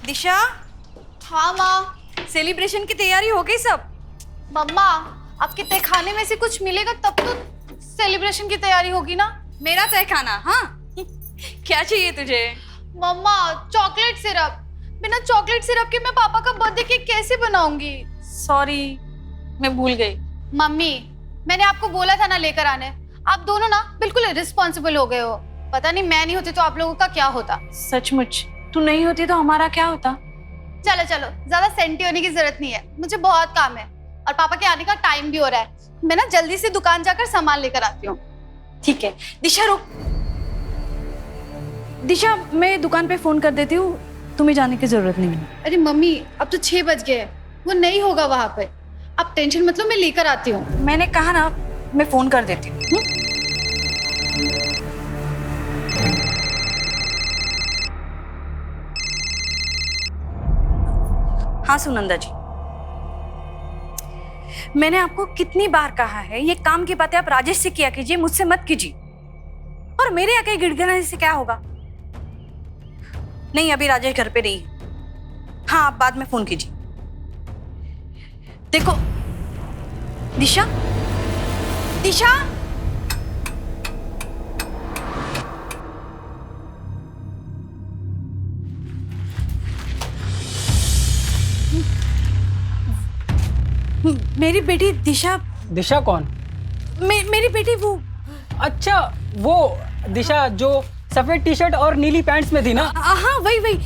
दिशा। हाँ माँ। सेलिब्रेशन की तैयारी हो गई सब? मम्मा, आपके तहखाने में से कुछ मिलेगा तब तो सेलिब्रेशन की तैयारी होगी ना। मेरा तय खाना? हाँ क्या चाहिए तुझे? मम्मा, चॉकलेट सिरप। बिना चॉकलेट सिरप के मैं पापा का बर्थडे केक कैसे बनाऊंगी? सॉरी, मैं भूल गई। मम्मी, मैंने आपको बोला था ना लेकर आने। आप दोनों ना बिल्कुल रिस्पॉन्सिबल हो गए हो। पता नहीं मैं नहीं होती तो आप लोगों का क्या होता। सचमुच तू नहीं होती तो हमारा क्या होता? चलो चलो, ज्यादा सेंटी होने की जरूरत नहीं है, मुझे बहुत काम है और पापा के आने का टाइम भी हो रहा है। मैं ना जल्दी से दुकान जाकर सामान लेकर आती हूँ। ठीक है दिशा, रुक। दिशा, मैं दुकान पे फोन कर देती हूँ, तुम्हें जाने की जरूरत नहीं है। अरे मम्मी, अब तो 6 बज गए, वो नहीं होगा वहां पे। आप टेंशन मत लो, मैं लेकर आती हूँ। मैंने कहा ना, मैं फोन कर देती हूँ। हाँ सुनंदा जी, मैंने आपको कितनी बार कहा है ये काम की बातें आप राजेश से किया कीजिए, मुझसे मत कीजिए। और मेरे आके गिड़गिड़ाने से क्या होगा? नहीं, अभी राजेश घर पे नहीं है। हाँ, आप बाद में फोन कीजिए। देखो दिशा, दिशा, मेरी बेटी दिशा। दिशा कौन? मेरी बेटी वो। अच्छा, वो दिशा जो सफेद टी शर्ट और नीली पैंट्स में थी ना? हाँ वही वही,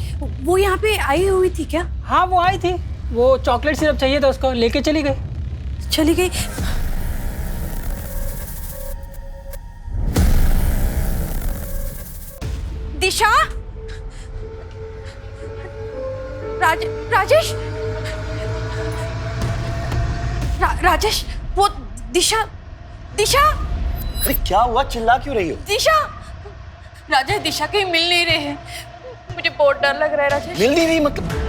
वो यहाँ पे आई हुई थी क्या? हाँ वो आई थी, वो चॉकलेट सिरप चाहिए था उसको, लेके चली गई। चली गई? दिशा, राजेश, राजेश, वो दिशा, दिशा। अरे क्या हुआ, चिल्ला क्यों रही हो? दिशा, राजेश दिशा कहीं मिल नहीं रहे हैं, मुझे बहुत डर लग रहा है राजेश। मिल नहीं रही मतलब?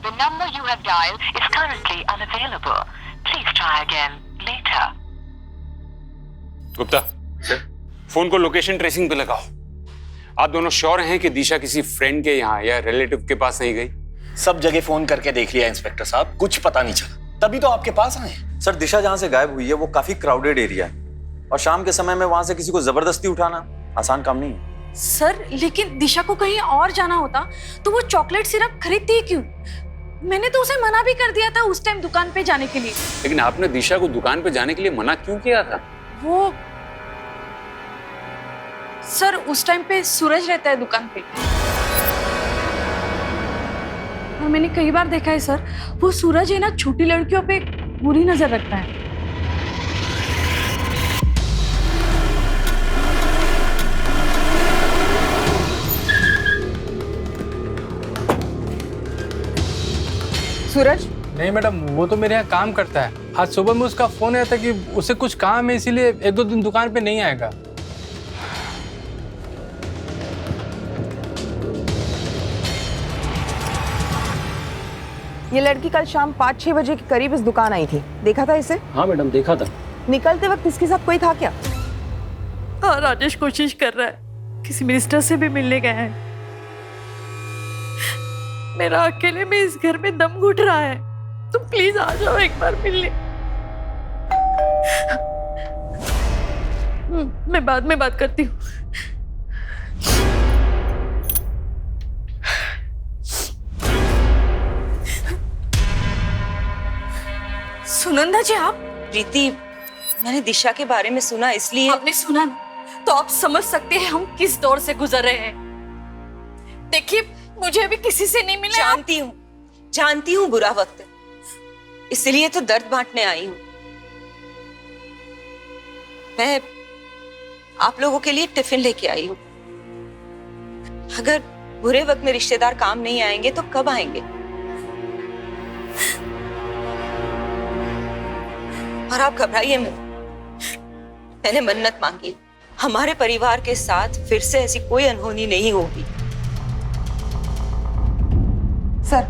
The number you have dialed is currently unavailable. Please try again later. Gupta, phone को लोकेशन ट्रेसिंग पे लगाओ। आप दोनों श्योर हैं कि दिशा किसी फ्रेंड के यहाँ या रिलेटिव के पास नहीं गई? सब जगह फोन करके देख लिया इंस्पेक्टर साहब, कुछ पता नहीं चला, तभी तो आपके पास आए। सर, दिशा जहाँ से गायब हुई है वो काफी क्राउडेड एरिया है और शाम के समय में वहां से किसी को जबरदस्ती उठाना आसान काम नहीं है। सर, लेकिन दिशा को कहीं और जाना होता तो वो चॉकलेट सिरप खरीदती क्यों? मैंने तो उसे मना भी कर दिया था उस टाइम दुकान पे जाने के लिए। लेकिन आपने दिशा को दुकान पे जाने के लिए मना क्यों किया था? वो सर, उस टाइम पे सूरज रहता है दुकान पे और मैंने कई बार देखा है सर, वो सूरज है ना छोटी लड़कियों पे बुरी नजर रखता है। सूरज? नहीं मैडम, वो तो मेरे यहाँ काम करता है। आज सुबह में उसका फोन आया था कि उसे कुछ काम है, इसीलिए 1-2 दिन दुकान पे नहीं आएगा। ये लड़की कल शाम 5-6 बजे के करीब इस दुकान आई थी, देखा था इसे? हाँ मैडम, देखा था। निकलते वक्त इसके साथ कोई था क्या? हाँ, राजेश कोशिश कर रहा है, किसी मिनिस्टर से भी मिलने गया है। मेरा अकेले में इस घर में दम घुट रहा है, तुम प्लीज आ जाओ एक बार मिलने। मैं बाद में बात करती हूँ। सुनंदा जी, आप? प्रीति, मैंने दिशा के बारे में सुना, इसलिए। आपने सुना ना, तो आप समझ सकते हैं हम किस दौर से गुजर रहे हैं। देखिए, मुझे अभी किसी से नहीं मिला। जानती हूँ बुरा वक्त है, इसलिए तो दर्द बांटने आई हूँ। मैं आप लोगों के लिए टिफिन लेके आई हूँ। अगर बुरे वक्त में रिश्तेदार काम नहीं आएंगे तो कब आएंगे? और आप घबराइए मत, मैंने मन्नत मांगी, हमारे परिवार के साथ फिर से ऐसी कोई अनहोनी नहीं होगी। सर,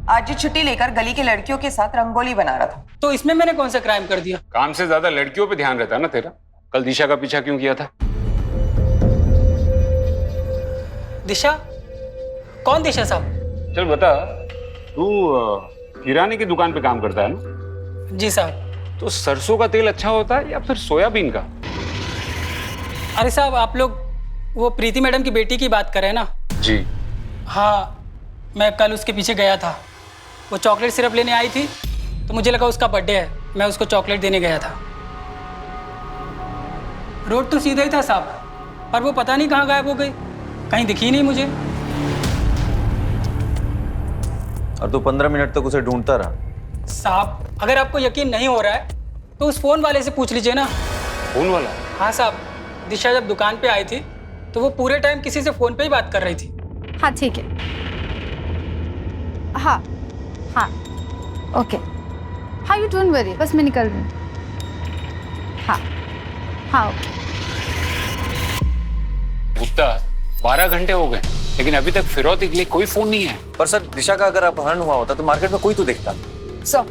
आज ये छुट्टी लेकर गली की लड़कियों के साथ रंगोली बना रहा था। तो इसमें मैंने कौन सा क्राइम कर दिया? काम से ज्यादा लड़कियों पे ध्यान रहता है ना तेरा। कल दिशा का पीछा क्यों किया था? दिशा? कौन दिशा साहब? चल बता, तू किराने की दुकान पे काम करता है ना? जी साहब। तो सरसों का तेल अच्छा होता है या फिर सोयाबीन का? अरे साहब, आप लोग वो प्रीति मैडम की बेटी की बात कर रहे हैं ना? जी हाँ, मैं कल उसके पीछे गया था। वो चॉकलेट सिरप लेने आई थी तो मुझे लगा उसका बर्थडे है, मैं उसको चॉकलेट देने गया था। रोड तो सीधा ही था साहब, पर वो पता नहीं कहाँ गायब हो गई, कहीं दिखी नहीं मुझे। और तू 15 मिनट तक उसे ढूंढता रहा? साहब, अगर आपको यकीन नहीं हो रहा है तो उस फोन वाले से पूछ लीजिए ना। फोन वाला? हाँ साहब, दिशा जब दुकान पे आई थी तो वो पूरे टाइम किसी से फोन पे ही बात कर रही थी। हाँ ठीक है, हाँ हाँ ओके, हाँ यू डोंट वरी, बस मैं निकल रही हूँ। हाँ हाँ ओके। गुप्ता, 12 घंटे हो गए लेकिन अभी तक फिरौती के लिए कोई फोन नहीं है। पर सर, दिशा का अगर अपहरण हुआ होता तो मार्केट में कोई तो देखता। सर,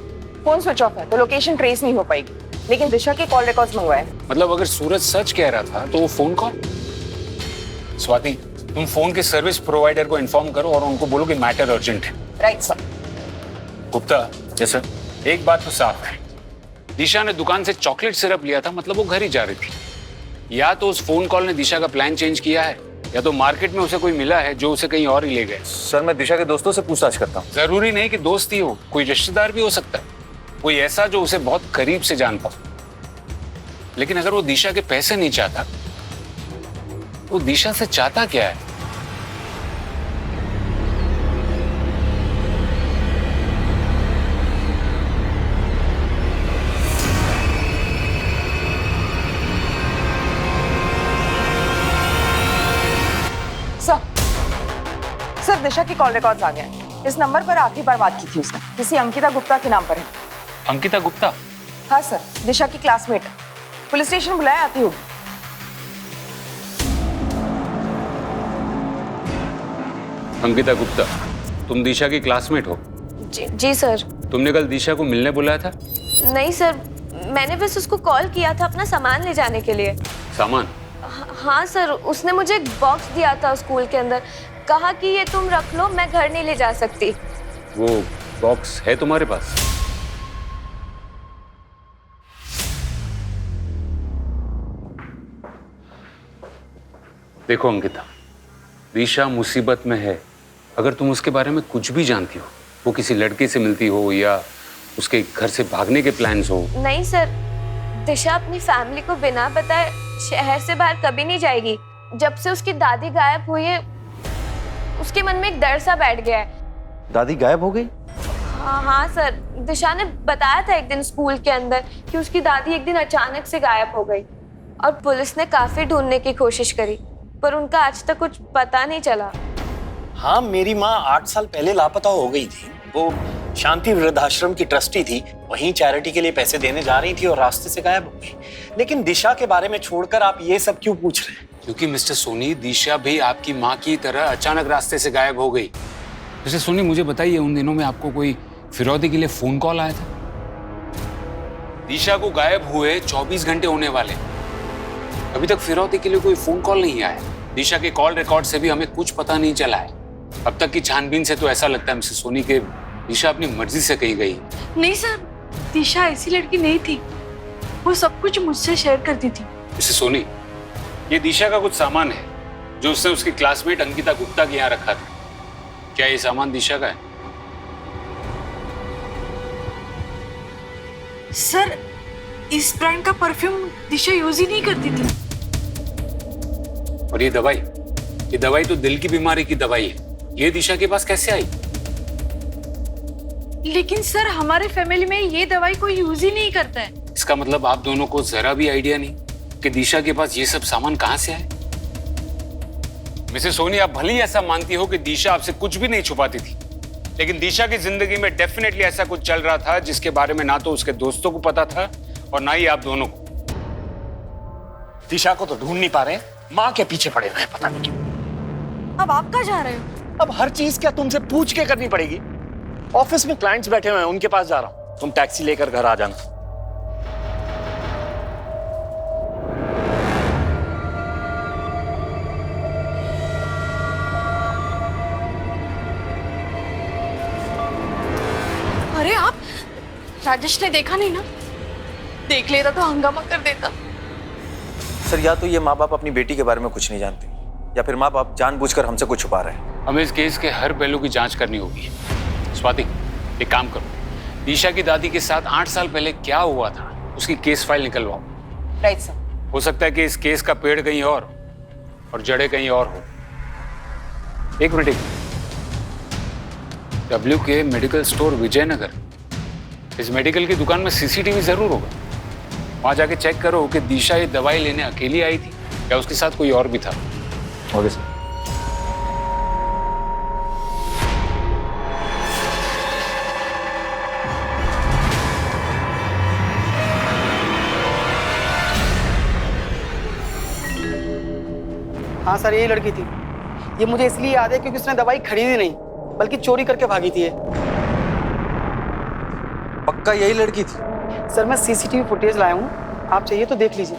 फोन स्विच ऑफ है तो लोकेशन ट्रेस नहीं हो पाएगी, लेकिन दिशा के कॉल रिकॉर्ड्स मंगवाए। मतलब अगर सूरज सच कह रहा था तो वो फोन कॉल? स्वाति, तुम फोन के सर्विस प्रोवाइडर को इन्फॉर्म करो और उनको बोलो कि मैटर अर्जेंट है। Right sir. Gupta, yes sir. एक बात तो साफ है, दिशा ने दुकान से चॉकलेट सिरप लिया था, मतलब वो घर ही जा रही थी। या तो उस फोन कॉल ने दिशा का प्लान चेंज किया है, या तो मार्केट में उसे कोई मिला है जो उसे कहीं और ही ले गए। सर, मैं दिशा के दोस्तों से पूछताछ करता हूँ। जरूरी नहीं कि दोस्त ही हो, कोई रिश्तेदार भी हो सकता है, कोई ऐसा जो उसे बहुत करीब से जानता हो। लेकिन अगर वो दिशा के पैसे नहीं चाहता, वो दिशा से चाहता क्या है? सर, दिशा की कॉल रिकॉर्ड्स आ गए। इस नंबर पर आखिरी बार बात की थी उसने, किसी अंकिता गुप्ता के नाम पर है। अंकिता गुप्ता? हाँ सर, दिशा की क्लासमेट है। पुलिस स्टेशन बुलाया, आती होगी। अंकिता गुप्ता, तुम दिशा की क्लासमेट हो? जी सर। तुमने कल दिशा को मिलने बुलाया था? नहीं सर, मैंने बस उसको कॉल किया था अपना सामान ले जाने के लिए। सामान? हाँ सर, उसने मुझे एक बॉक्स दिया था स्कूल के अंदर, कहा कि ये तुम रख लो, मैं घर नहीं ले जा सकती। वो बॉक्स है तुम्हारे पास? देखो अंकिता, दिशा मुसीबत में है। अगर तुम उसके बारे में कुछ भी जानती हो, वो किसी लड़के से मिलती हो या उसके घर से भागने के प्लान्स हो। नहीं सर, दिशा अपनी फैमिली को बिना बताए शहर से बाहर कभी नहीं जाएगी। जब से उसकी दादी गायब हुई है, उसके मन में एक डर सा बैठ गया है। दादी गायब हो गई? हाँ सर, दिशा ने बताया था एक दिन स्कूल के अंदर कि उसकी दादी एक दिन अचानक से गायब हो गई, और पुलिस ने काफी ढूंढने की कोशिश करी, पर उनका आज तक कुछ पता नहीं चला। हाँ, मेरी माँ 8 साल पहले लापता हो गई थी। वो शांति वृद्धाश्रम की ट्रस्टी थी, वहीं चैरिटी के लिए पैसे देने जा रही थी और रास्ते से गायब हो गई। लेकिन दिशा के बारे में छोड़कर आप ये सब क्यों पूछ रहे हैं? क्योंकि मिस्टर सोनी, दिशा भी आपकी माँ की तरह अचानक रास्ते से गायब हो गई। मिस्टर सोनी, मुझे बताइए, उन दिनों में आपको कोई फिरौती के लिए फोन कॉल आया था? दिशा को गायब हुए 24 घंटे होने वाले, अभी तक फिरौती के लिए कोई फोन कॉल नहीं आया। दिशा के कॉल रिकॉर्ड से भी हमें कुछ पता नहीं चला है। अब तक की छानबीन से तो ऐसा लगता है मिस्टर सोनी के दिशा अपनी मर्जी से कहीं गई। नहीं सर, दिशा ऐसी लड़की नहीं थी, वो सब कुछ मुझसे शेयर करती थी। मिस्टर सोनी, ये दिशा का कुछ सामान है जो उसने उसकी क्लासमेट अंकिता गुप्ता के यहाँ रखा था। क्या ये सामान दिशा का है? सर, इस ब्रांड का परफ्यूम दिशा यूज ही नहीं करती थी। और ये दवाई तो दिल की बीमारी की दवाई है, ये दिशा के पास कैसे आई? लेकिन सर, हमारे फैमिली में ये दवाई कोई यूज ही नहीं करता है। इसका मतलब आप दोनों को जरा भी आइडिया नहीं कि दिशा के पास ये सब सामान कहां से आए? मिसेस सोनी, आप भले ही ऐसा मानती हो कि दिशा आपसे कुछ भी नहीं छुपाती थी, लेकिन दिशा की जिंदगी में डेफिनेटली ऐसा कुछ चल रहा था जिसके बारे में ना तो उसके दोस्तों को पता था और ना ही आप दोनों को। दिशा को तो ढूंढ नहीं पा रहे, माँ के पीछे पड़े हुए हैं, पता नहीं क्यों। अब आप कहाँ जा रहे हो? अब हर चीज क्या तुमसे पूछ के करनी पड़ेगी? ऑफिस में क्लाइंट्स बैठे हुए हैं, उनके पास जा रहा हूं। तुम टैक्सी लेकर घर आ जाना। अरे आप, राजेश ने देखा नहीं ना? देख लेता तो हंगामा कर देता। सर या तो ये माँ बाप अपनी बेटी के बारे में कुछ नहीं जानते, या फिर माँ बाप जानबूझकर हमसे कुछ छुपा रहे हैं। हमें इस केस के हर पहलू की जांच करनी होगी। स्वाति, एक काम करो, दिशा की दादी के साथ 8 साल पहले क्या हुआ था उसकी केस फाइल निकलवाओ। Right sir. हो सकता है कि इस केस का पेड़ कहीं और जड़ें कहीं और हो। एक minute, WK medical store Vijaynagar, इस मेडिकल की दुकान में CCTV जरूर होगा। वहां जाके चेक करो कि दिशा ये दवाई लेने अकेली आई थी या उसके साथ कोई और भी था। Okay sir. हाँ सर, यही लड़की थी। ये मुझे इसलिए याद है क्योंकि उसने दवाई खरीदी नहीं बल्कि चोरी करके भागी थी ये। पक्का यही लड़की थी? सर मैं CCTV फुटेज लाया हूँ, आप चाहिए तो देख लीजिए।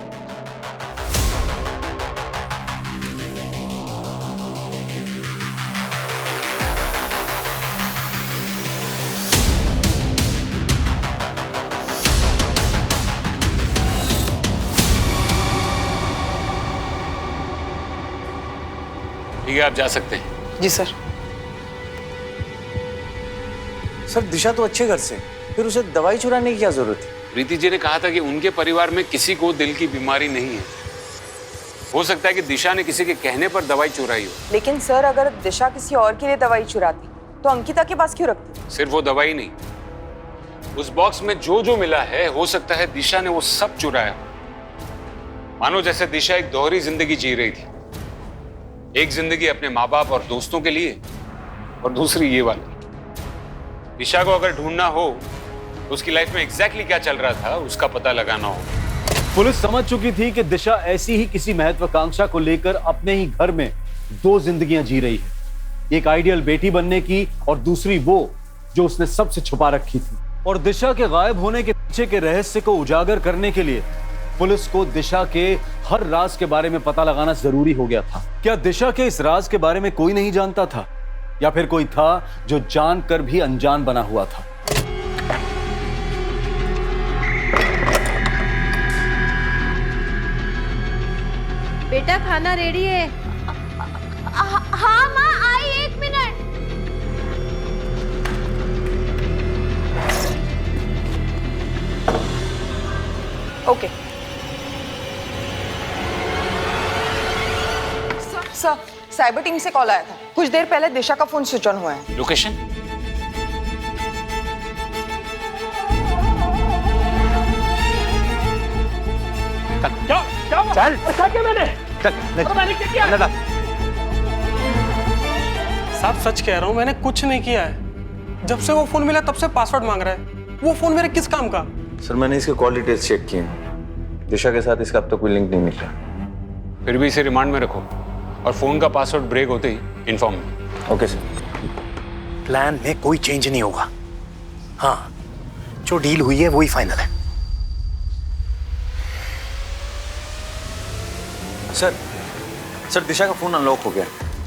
ठीक है, आप जा सकते हैं। जी सर। सर दिशा तो अच्छे घर से, फिर उसे दवाई चुराने की क्या जरूरत थी? प्रीति जी ने कहा था कि उनके परिवार में किसी को दिल की बीमारी नहीं है। हो सकता है कि दिशा ने किसी के कहने पर दवाई चुराई हो। लेकिन सर अगर दिशा किसी और के लिए दवाई चुराती तो अंकिता के पास क्यों रखती? सिर्फ वो दवाई नहीं, उस बॉक्स में जो जो मिला है हो सकता है दिशा ने वो सब चुराया। मानो जैसे दिशा एक दोहरी जिंदगी जी रही थी, एक जिंदगी अपने माँ बाप और दोस्तों के लिए और दूसरी ये वाली। दिशा को अगर ढूंढना हो तो उसकी लाइफ में एग्जैक्टली क्या चल रहा था उसका पता लगाना होगा। पुलिस समझ चुकी थी कि दिशा ऐसी ही किसी महत्वाकांक्षा को लेकर अपने ही घर में 2 जिंदगियां जी रही है, एक आइडियल बेटी बनने की और दूसरी वो जो उसने सबसे छुपा रखी थी। और दिशा के गायब होने के पीछे के रहस्य को उजागर करने के लिए पुलिस को दिशा के हर राज के बारे में पता लगाना जरूरी हो गया था। क्या दिशा के इस राज के बारे में कोई नहीं जानता था, या फिर कोई था जो जानकर भी अनजान बना हुआ था? बेटा खाना रेडी है। हाँ माँ, आई 1 minute. Okay sir, cyber team से कॉल आया था। कुछ देर पहले दिशा का फोन स्विच ऑन हुआ है। लोकेशन? चल क्या मैंने क्या किया? साहब सच कह रहा हूँ, मैंने कुछ नहीं किया है। जब से वो फोन मिला तब से पासवर्ड मांग रहा है। वो फोन मेरे किस काम का? सर मैंने इसके कॉल डिटेल्स चेक किए हैं, दिशा के साथ इसका अब तक कोई लिंक नहीं निकला। फिर भी इसे रिमांड में रखो और फोन का पासवर्ड ब्रेक होते ही इन्फॉर्म। Okay sir. प्लान में कोई चेंज नहीं होगा। हाँ, जो डील हुई है वही फाइनल है। सर दिशा का फोन अनलॉक हो गया,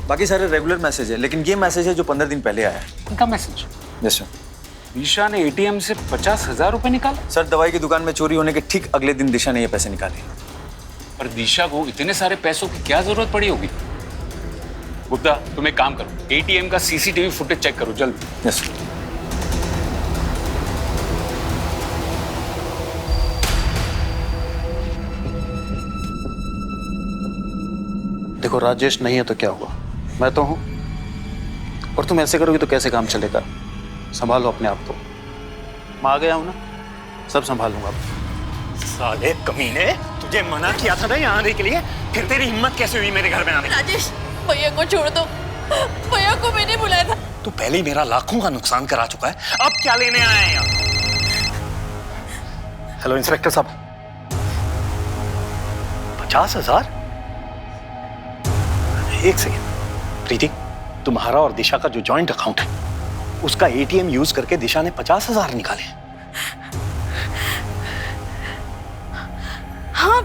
बाकी सारे रेगुलर मैसेज है, लेकिन ये मैसेज है जो 15 दिन पहले आया है। उनका मैसेज? Yes sir. दिशा ने ATM से 50,000 रुपए निकाले? सर दवाई की दुकान में चोरी होने के ठीक अगले दिन दिशा ने ये पैसे निकाले। पर दिशा को इतने सारे पैसों की क्या जरूरत पड़ी होगी? गुप्ता, तुम एक काम करो, ATM का CCTV फुटेज चेक करो जल्द। Yes sir. देखो राजेश नहीं है तो क्या हुआ, मैं तो हूं। और तुम ऐसे करोगे तो कैसे काम चलेगा? संभालो अपने आप को। मैं आ गया हूं ना, सब संभाल लूंगा। साले कमीने, तुझे मना किया था ना यहाँ आने के लिए, फिर तेरी हिम्मत कैसे हुई मेरे घर में आने की? राजेश, भैया को छोड़ दो। भैया को मैंने बुलाया था। तू पहले ही मेरा लाखों का नुकसान करा चुका है, अब क्या लेने आए हैं यहाँ? हेलो इंस्पेक्टर साहब, 50,000? एक सेकेंड, प्रीति, तुम्हारा और दिशा का जो जॉइंट अकाउंट है उसका एटीएम यूज करके दिशा ने 50,000 निकाले। हाँ,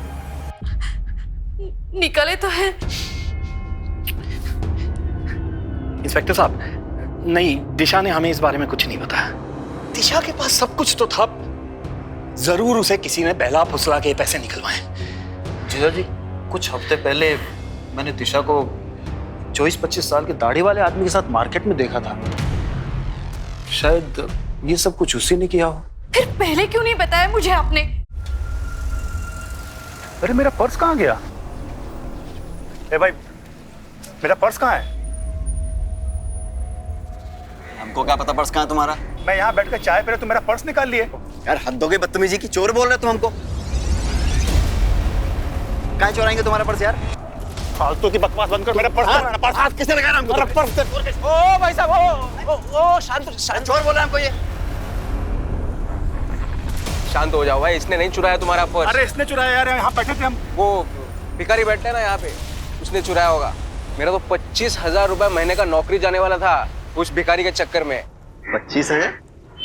निकले तो है। इंस्पेक्टर साहब, नहीं, दिशा ने हमें इस बारे में कुछ नहीं बताया। दिशा के पास सब कुछ तो था, जरूर उसे किसी ने बहला फुसला के पैसे निकलवाए। जीजा जी, कुछ हफ्ते पहले मैंने दिशा को 24-25 साल के दाढ़ी वाले आदमी के साथ मार्केट में देखा था। शायद ये सब कुछ उसी ने किया हो। फिर पहले क्यों नहीं बताया मुझे आपने? अरे मेरा पर्स कहाँ गया? ए भाई, मेरा पर्स कहाँ है? हमको क्या पता पर्स कहाँ है तुम्हारा? मैं यहाँ बैठ कर चाय पी रहा, तुम मेरा पर्स निकाल लिए। यार हद हो गई बदतमीजी की, चोर बोल रहे तुम हमको। कहाँ चोराएंगे तुम्हारा पर्स यार? फालतू की बकवास बंद कर, मेरा पर्स। पर्स हाथ किसने लगाया हमको? पर्स। ओ भाई साहब, ओ शांत, चोर बोल रहा है हमको ये। शांत हो जाओ भाई, इसने नहीं चुराया तुम्हारा पर्स। अरे इसने चुराया यार, यहाँ बैठे थे हम। वो भिखारी बैठते हैं ना यहाँ पे, उसने चुराया होगा। मेरा तो 25,000 रुपए महीने का नौकरी जाने वाला था उस भिखारी के चक्कर में। 25,000?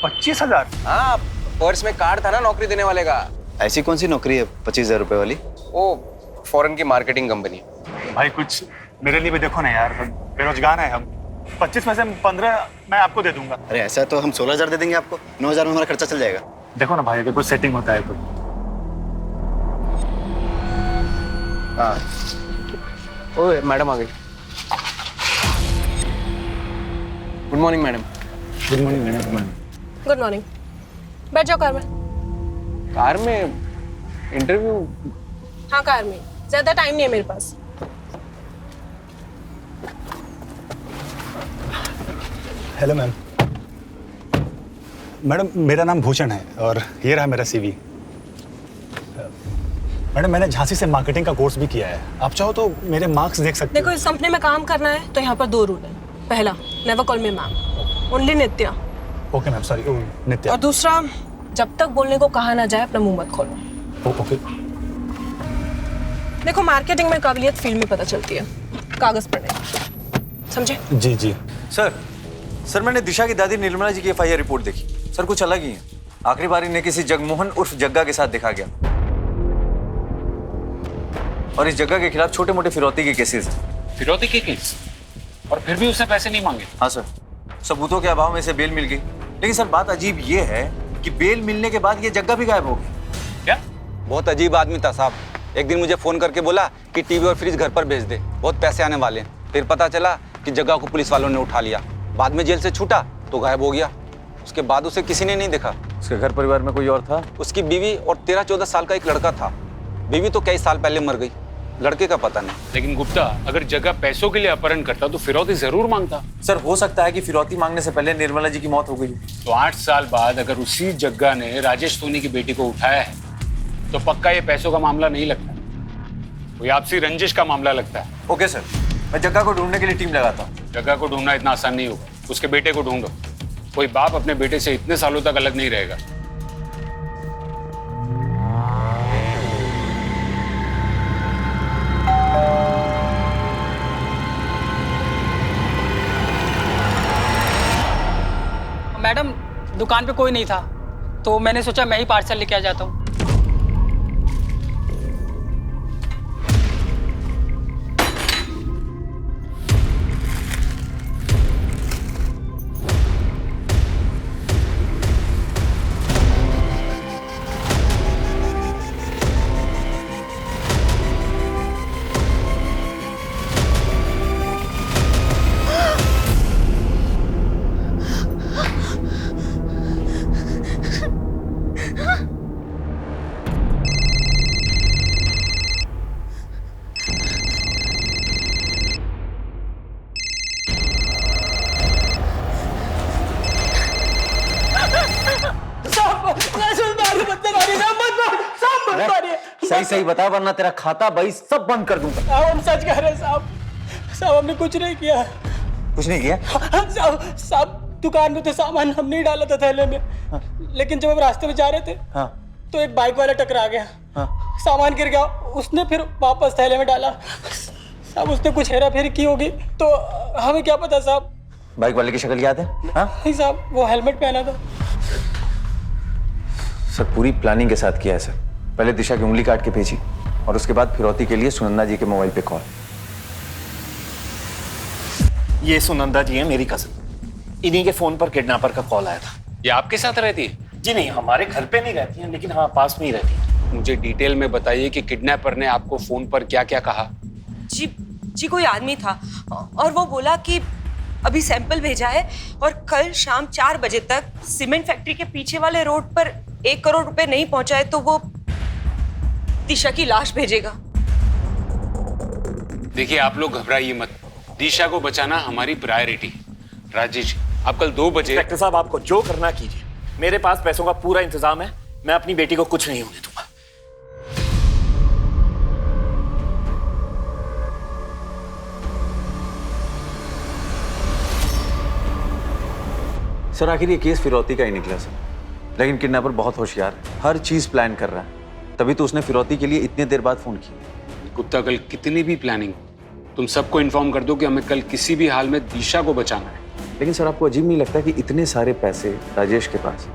25,000? हाँ, पर्स में कार्ड था ना नौकरी देने वाले का। ऐसी कौन सी नौकरी है 25,000 रुपए वाली? वो फॉरेन की मार्केटिंग कंपनी। भाई कुछ मेरे लिए भी देखो ना यार, बेरोजगार है हम। 25 में से 15 मैं आपको दे दूंगा। अरे ऐसा तो हम 16,000 दे देंगे आपको, 9,000 में हमारा खर्चा चल जाएगा। देखो ना भाई, अगर कुछ सेटिंग होता है तो। हाँ, ओए मैडम आ गई। Good morning madam. Good morning madam. Good morning. बैठ जाओ कार में। कार में इंटरव्यू? हाँ कार में, ज्यादा टाइम नहीं है मेरे पास। Hello ma'am. मैडम मेरा नाम भूषण है और ये रहा मेरा सीवी। मैडम मैंने झांसी से मार्केटिंग का कोर्स भी किया है, आप चाहो तो मेरे मार्क्स देख सकते देखो, इस कंपनी में काम करना है तो यहाँ पर 2 रूल है। पहला, never call me ma'am, only Nitya. Okay ma'am, sorry Nitya. और दूसरा, जब तक बोलने को कहा ना जाए अपना मुंह मत खोलो। ओके। देखो, मार्केटिंग में काबिलियत फील्ड में पता चलती है, कागज पर नहीं, समझे? जी जी। सर मैंने दिशा की दादी निर्मला जी की FIR रिपोर्ट देखी। सर कुछ अलग ही है। आखिरी बार इन्हें किसी जगमोहन उर्फ जग्गा के साथ देखा गया और इस जग्गा के खिलाफ छोटे मोटे फिरौती के केसेस हैं। फिरौती के केस? और फिर भी उसने पैसे नहीं मांगे? हाँ सर, सबूतों के अभाव में इसे बेल मिल गई। लेकिन सर बात अजीब ये है कि बेल मिलने के बाद ये जग्गा भी गायब हो गई। क्या? बहुत अजीब आदमी था साहब। एक दिन मुझे फोन करके बोला कि टीवी और फ्रिज घर पर भेज दे, बहुत पैसे आने वाले हैं। फिर पता चला कि जग्गा को पुलिस वालों ने उठा लिया। बाद में जेल से छूटा तो गायब हो गया। उसके बाद उसे किसी ने नहीं देखा। उसके घर परिवार में कोई और था? उसकी बीवी और 13-14 साल का एक लड़का था। बीवी तो कई साल पहले मर गई, लड़के का पता नहीं। लेकिन गुप्ता, अगर जग्गा पैसों के लिए अपहरण करता तो फिरौती जरूर मांगता। सर हो सकता है कि फिरौती मांगने से पहले निर्मला जी की मौत हो गई। तो 8 साल बाद अगर उसी जग्गा ने राजेश सोनी की बेटी को उठाया है तो पक्का ये पैसों का मामला नहीं लगता, कोई आपसी रंजिश का मामला लगता है। ओके सर, मैं जग्गा को ढूंढने के लिए टीम लगाता हूँ। जग्गा को ढूंढना इतना आसान नहीं होगा, उसके बेटे को ढूंढो। कोई बाप अपने बेटे से इतने सालों तक अलग नहीं रहेगा। मैडम, दुकान पे कोई नहीं था तो मैंने सोचा मैं ही पार्सल लेके आ जाता हूँ। सही सही बता वरना तेरा खाता बही सब बंद कर दूंगा। साहब हम सच कह रहे हैं साहब। साहब हमने कुछ नहीं किया। कुछ नहीं किया? साहब दुकान में तो सामान हमने ही डाला था थैले में। लेकिन जब हम रास्ते में जा रहे थे तो एक बाइक वाला टकरा गया। सामान गिर गया, उसने फिर वापस थैले में डाला। साहब उसने कुछ हेरा फेरी की होगी तो हमें क्या पता साहब। बाइक वाले की शक्ल याद है? हाँ नहीं साहब, वो हेलमेट पहना था। सर पूरी प्लानिंग के साथ किया है सर। पहले दिशा की उंगली काट के भेजी और उसके बाद फिरौती के लिए सुनंदा जी के मोबाइल पे कॉल। ये सुनंदा जी है, मेरी कजन। इन्हीं के फोन पर किडनैपर का कॉल आया था। ये आपके साथ रहती है? जी नहीं, हमारे घर पे नहीं रहती हैं, लेकिन हाँ पास में ही रहती है। मुझे डिटेल में बताइए कि किडनैपर ने आपको फोन पर क्या क्या कहा। जी कोई आदमी था और वो बोला कि अभी सैंपल भेजा है और कल शाम 4 बजे तक सीमेंट फैक्ट्री के पीछे वाले रोड पर 1 करोड़ रुपए नहीं पहुंचाए तो वो दिशा की लाश भेजेगा। देखिए आप लोग घबराइए मत, दिशा को बचाना हमारी प्रायोरिटी। राजेश आप कल 2 बजे। इंस्पेक्टर साहब आपको जो करना कीजिए, मेरे पास पैसों का पूरा इंतजाम है। मैं अपनी बेटी को कुछ नहीं होने दूंगा। सर आखिर ये केस फिरौती का ही निकला सर, लेकिन किडनैपर बहुत होशियार है, हर चीज प्लान कर रहा है, तभी तो उसने फिरौती के लिए इतने देर बाद फोन किया। कुत्ता कल कितनी भी प्लानिंग तुम सबको इन्फॉर्म कर दो कि हमें कल किसी भी हाल में दिशा को बचाना है। लेकिन सर आपको अजीब नहीं लगता कि इतने सारे पैसे राजेश के पास,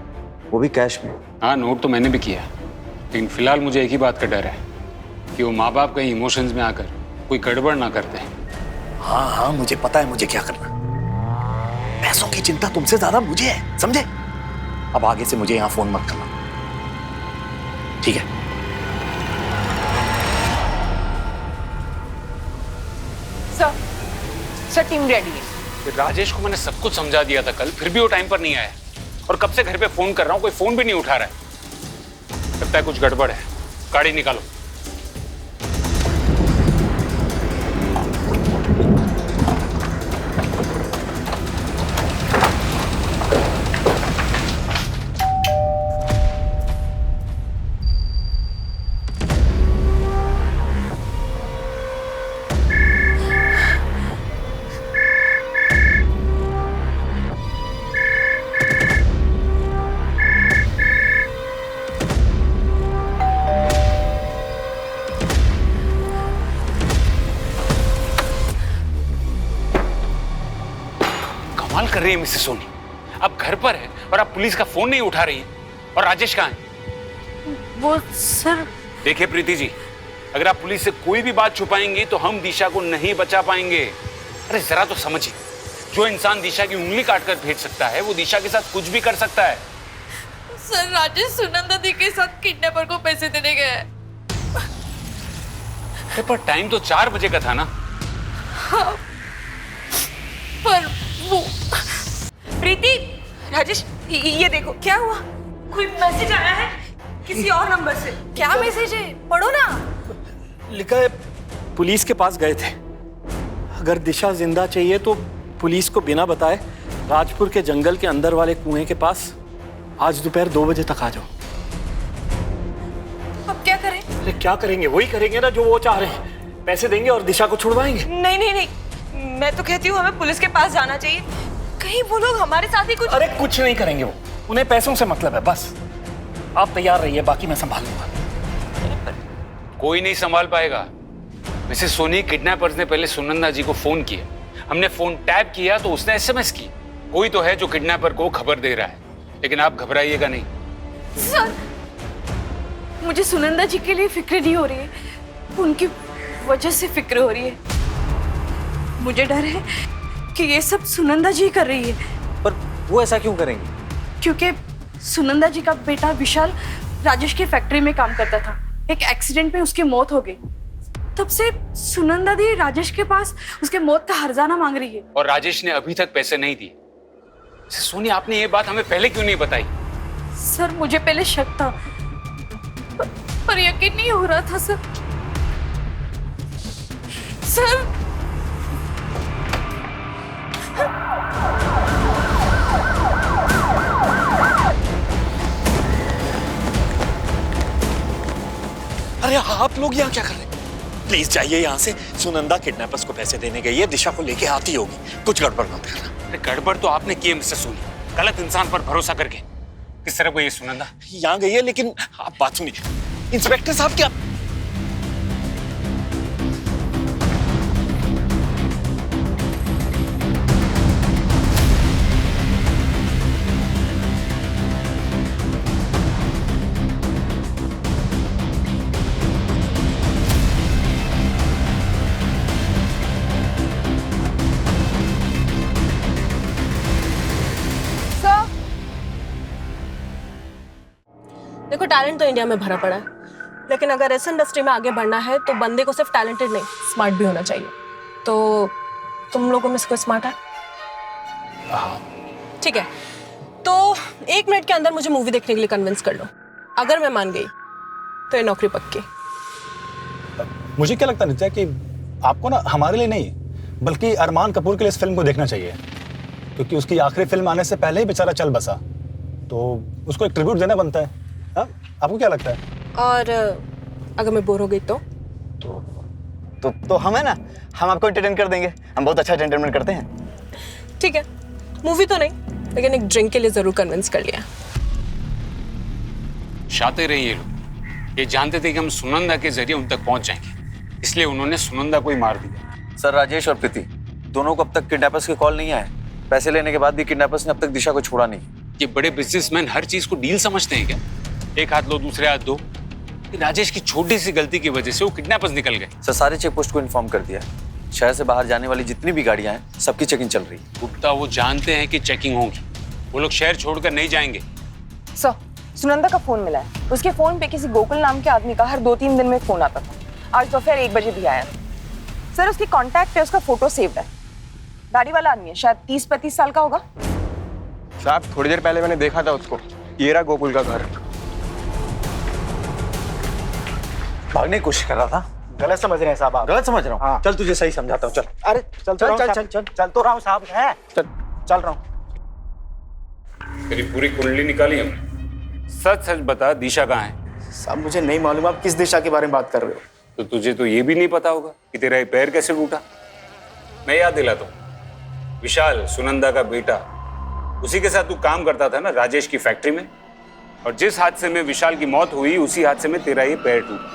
वो भी कैश में? हाँ नोट तो मैंने भी किया, लेकिन फिलहाल मुझे एक ही बात का डर है कि वो माँ बाप कहीं इमोशंस में आकर कोई गड़बड़ ना करते हैं। हाँ मुझे पता है मुझे क्या करना। पैसों की चिंता तुमसे ज्यादा मुझे है, समझे? अब आगे से मुझे यहाँ फोन मत करना, ठीक है? सर टीम रेडी है। राजेश को मैंने सब कुछ समझा दिया था कल, फिर भी वो टाइम पर नहीं आया और कब से घर पे फोन कर रहा हूँ, कोई फोन भी नहीं उठा रहा है। लगता है कुछ गड़बड़ है। गाड़ी निकालो। कर रही है मिसेस सोनी, आप घर पर है और आप पुलिस का फोन नहीं उठा रही हैं। और राजेश कहाँ है? वो सर। देखिए प्रीति जी, अगर आप पुलिस से कोई भी बात छुपाएंगी तो हम दिशा को नहीं बचा पाएंगे। अरे जरा तो समझिए, जो इंसान दिशा की उंगली काटकर भेज सकता है वो दिशा के साथ कुछ भी कर सकता है। सर राजेश सुनंदा दी के साथ किडनैपर को पैसे देने गए। पर टाइम तो 4 बजे का था ना। हाँ, पर वो प्रीति, राजेश ये देखो क्या हुआ, कोई मैसेज आया है किसी और नंबर से। क्या मैसेज है, पढ़ो ना। लिखा है पुलिस के पास गए थे, अगर दिशा जिंदा चाहिए तो पुलिस को बिना बताए राजपुर के जंगल के अंदर वाले कुएं के पास आज दोपहर 2 बजे तक आ जाओ। अब क्या करें? अरे क्या करेंगे, वही करेंगे ना जो वो चाह रहे हैं, पैसे देंगे और दिशा को छुड़वाएंगे। नहीं नहीं नहीं, मैं तो कहती हूँ हमें पुलिस के पास जाना चाहिए, कहीं वो लोग हमारे साथ ही कुछ। अरे कुछ नहीं करेंगे वो, उन्हें पैसों से मतलब है बस। आप तैयार रहिए, बाकी मैं संभाल लूंगा। कोई नहीं संभाल पाएगा। मिसेस सोनी, किडनैपर्स ने पहले सुनंदा जी को फोन किया, हमने फोन टैप किया तो उसने एसएमएस की। कोई तो है जो किडनैपर को खबर दे रहा है, लेकिन आप घबराइएगा नहीं। सर मुझे सुनंदा जी के लिए फिक्र नहीं हो रही है, उनकी वजह से फिक्र हो रही है। मुझे डर है कि ये सब सुनंदा जी कर रही है। पर वो ऐसा क्यों करेंगी? क्योंकि सुनंदा जी का बेटा विशाल राजेश की फैक्ट्री में काम करता था, एक एक्सीडेंट में उसकी मौत हो गई। तब से सुनंदा दी राजेश के पास उसके मौत का हर्जाना मांग रही है। और राजेश ने अभी तक पैसे नहीं दिए। सोनी, आपने ये बात हमें पहले क्यों नहीं बताई? सर मुझे पहले शक था, पर यकीन नहीं हो रहा था सर। सर अरे आप लोग यहाँ क्या कर रहे हैं? प्लीज जाइए यहाँ से। सुनंदा किडनैपर्स को पैसे देने गई है, दिशा को लेके आती होगी, कुछ गड़बड़ मत करना। अरे गड़बड़ तो आपने की है मिस्टर सोनी, गलत इंसान पर भरोसा करके। किस तरह को ये सुनंदा यहाँ गई है, लेकिन आप बात सुनिए। इंस्पेक्टर साहब क्या टैलेंट तो इंडिया में भरा पड़ा है, लेकिन अगर इस इंडस्ट्री में आगे बढ़ना है तो बंदे को सिर्फ टैलेंटेड नहीं, स्मार्ट भी होना चाहिए। तो तुम लोगों में से कोई स्मार्ट है? ठीक है, तो 1 मिनट के अंदर मुझे मूवी देखने के लिए कन्विंस कर लो। अगर मैं मान गई तो ये नौकरी पक्की। मुझे क्या लगता है नित्या कि आपको ना हमारे लिए नहीं बल्कि अरमान कपूर के लिए इस फिल्म को देखना चाहिए, क्योंकि उसकी आखिरी फिल्म आने से पहले ही बेचारा चल बसा, तो उसको एक ट्रिब्यूट देना बनता है। हाँ, आपको क्या लगता है? और अगर मैं बोर हो गई तो हम है ना, हम आपको एंटरटेन कर देंगे। हम बहुत अच्छा एंटरटेनमेंट करते हैं। ठीक है, मूवी तो नहीं, लेकिन एक ड्रिंक के लिए जरूर कन्विंस कर लिया। शातिर रहे ये लोग, ये जानते थे कि हम सुनंदा के जरिए उन तक पहुंच जाएंगे, इसलिए उन्होंने सुनंदा को ही मार दिया। सर, राजेश और प्रीति दोनों को अब तक किडनैपर्स के कॉल नहीं आए। पैसे लेने के बाद भी किडनैपर्स ने अब तक दिशा को छोड़ा नहीं। ये बड़े बिजनेसमैन हर चीज को डील समझते हैं क्या? एक हाथ लो दूसरे हाथ दो। राजेश की छोटी सी गलती की वजह से वो किडनैपर्स निकल गए। सर, सारे चेक पोस्ट को इन्फॉर्म कर दिया। शहर से बाहर जाने वाली जितनी भी गाड़ियां हैं सबकी चेकिंग चल रही है। गुप्ता, वो जानते हैं कि चेकिंग होगी, वो लोग शहर छोड़कर नहीं जाएंगे। सर, सुनंदा का फोन मिला है। उसके फोन पे किसी गोकुल नाम के आदमी का हर 2-3 दिन में फोन आता था। आज दोपहर 1 बजे भी आया। सर, उसकी कॉन्टैक्ट पे उसका फोटो सेव्ड है। दाढ़ी वाला आदमी है, शायद 30-35 साल का होगा। साहब, थोड़ी देर पहले मैंने देखा था उसको। ये रहा गोकुल का घर। भागने की कोशिश कर रहा था। गलत समझ रहे हैं साहब आप। गलत समझ रहा हूँ? हाँ। चल तुझे सही समझाता हूँ, चल। अरे चल चल तो रहा हूँ साहब। है चल रहा हूँ। तेरी पूरी कुंडली निकाली हमने। सच सच बता, दिशा कहाँ है? साहब, मुझे नहीं मालूम आप किस दिशा के बारे में बात कर रहे हो। तो तुझे तो ये भी नहीं पता होगा कि तेरा ये पैर कैसे टूटा। मैं याद दिलाता हूँ, विशाल सुनंदा का बेटा, उसी के साथ तू काम करता था ना राजेश की फैक्ट्री में, और जिस हादसे में विशाल की मौत हुई उसी हादसे में तेरा ये पैर टूटा।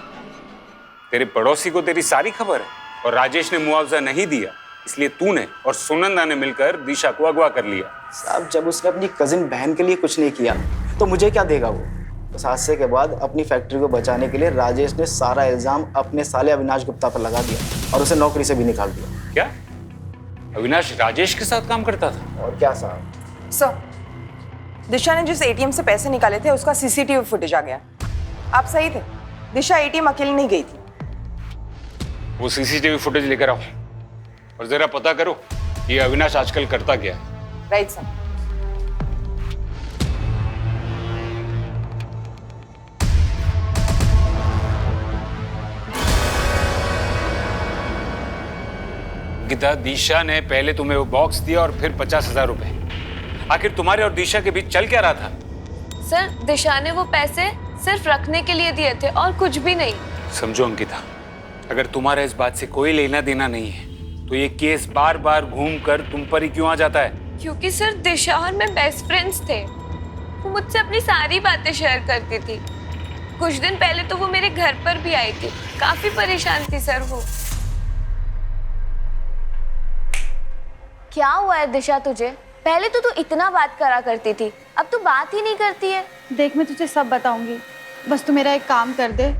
तेरे पड़ोसी को तेरी सारी खबर है, और राजेश ने मुआवजा नहीं दिया, इसलिए तूने और सुनंदा ने मिलकर दिशा को अगवा कर लिया। साहब, जब उसने अपनी कजिन बहन के लिए कुछ नहीं किया तो मुझे क्या देगा वो? उस हादसे के बाद अपनी फैक्ट्री को बचाने के लिए राजेश ने सारा इल्जाम अपने साले अविनाश गुप्ता पर लगा दिया और उसे नौकरी से भी निकाल दिया। क्या अविनाश राजेश के साथ काम करता था? और क्या साहब। सर, दिशा ने जिस एटीएम से पैसे निकाले थे उसका सीसीटीवी फुटेज आ गया। आप सही थे, दिशा एटीएम अकेली नहीं गई थी। वो सीसीटीवी फुटेज लेकर आओ और जरा पता करो ये अविनाश आजकल करता क्या है। Right sir. गीता, दिशा ने पहले तुम्हें वो बॉक्स दिया और फिर 50,000 रुपए। आखिर तुम्हारे और दिशा के बीच चल क्या रहा था? सर, दिशा ने वो पैसे सिर्फ रखने के लिए दिए थे और कुछ भी नहीं। समझो अंकिता, अगर तुम्हारा इस बात से कोई लेना देना नहीं है तो ये केस बार बार घूम कर तुम पर ही क्यों आ जाता है? क्योंकि सर, दिशा और मैं बेस्ट फ्रेंड्स थे। वो मुझसे अपनी सारी बातें शेयर करती थी। कुछ दिन पहले तो वो मेरे घर पर भी आई थी। काफी परेशान थी सर वो। क्या हुआ है दिशा तुझे? पहले तो तू इतना बात करा करती थी, अब तू बात ही नहीं करती है। देख, मैं तुझे सब बताऊंगी, बस तू मेरा एक काम कर दे।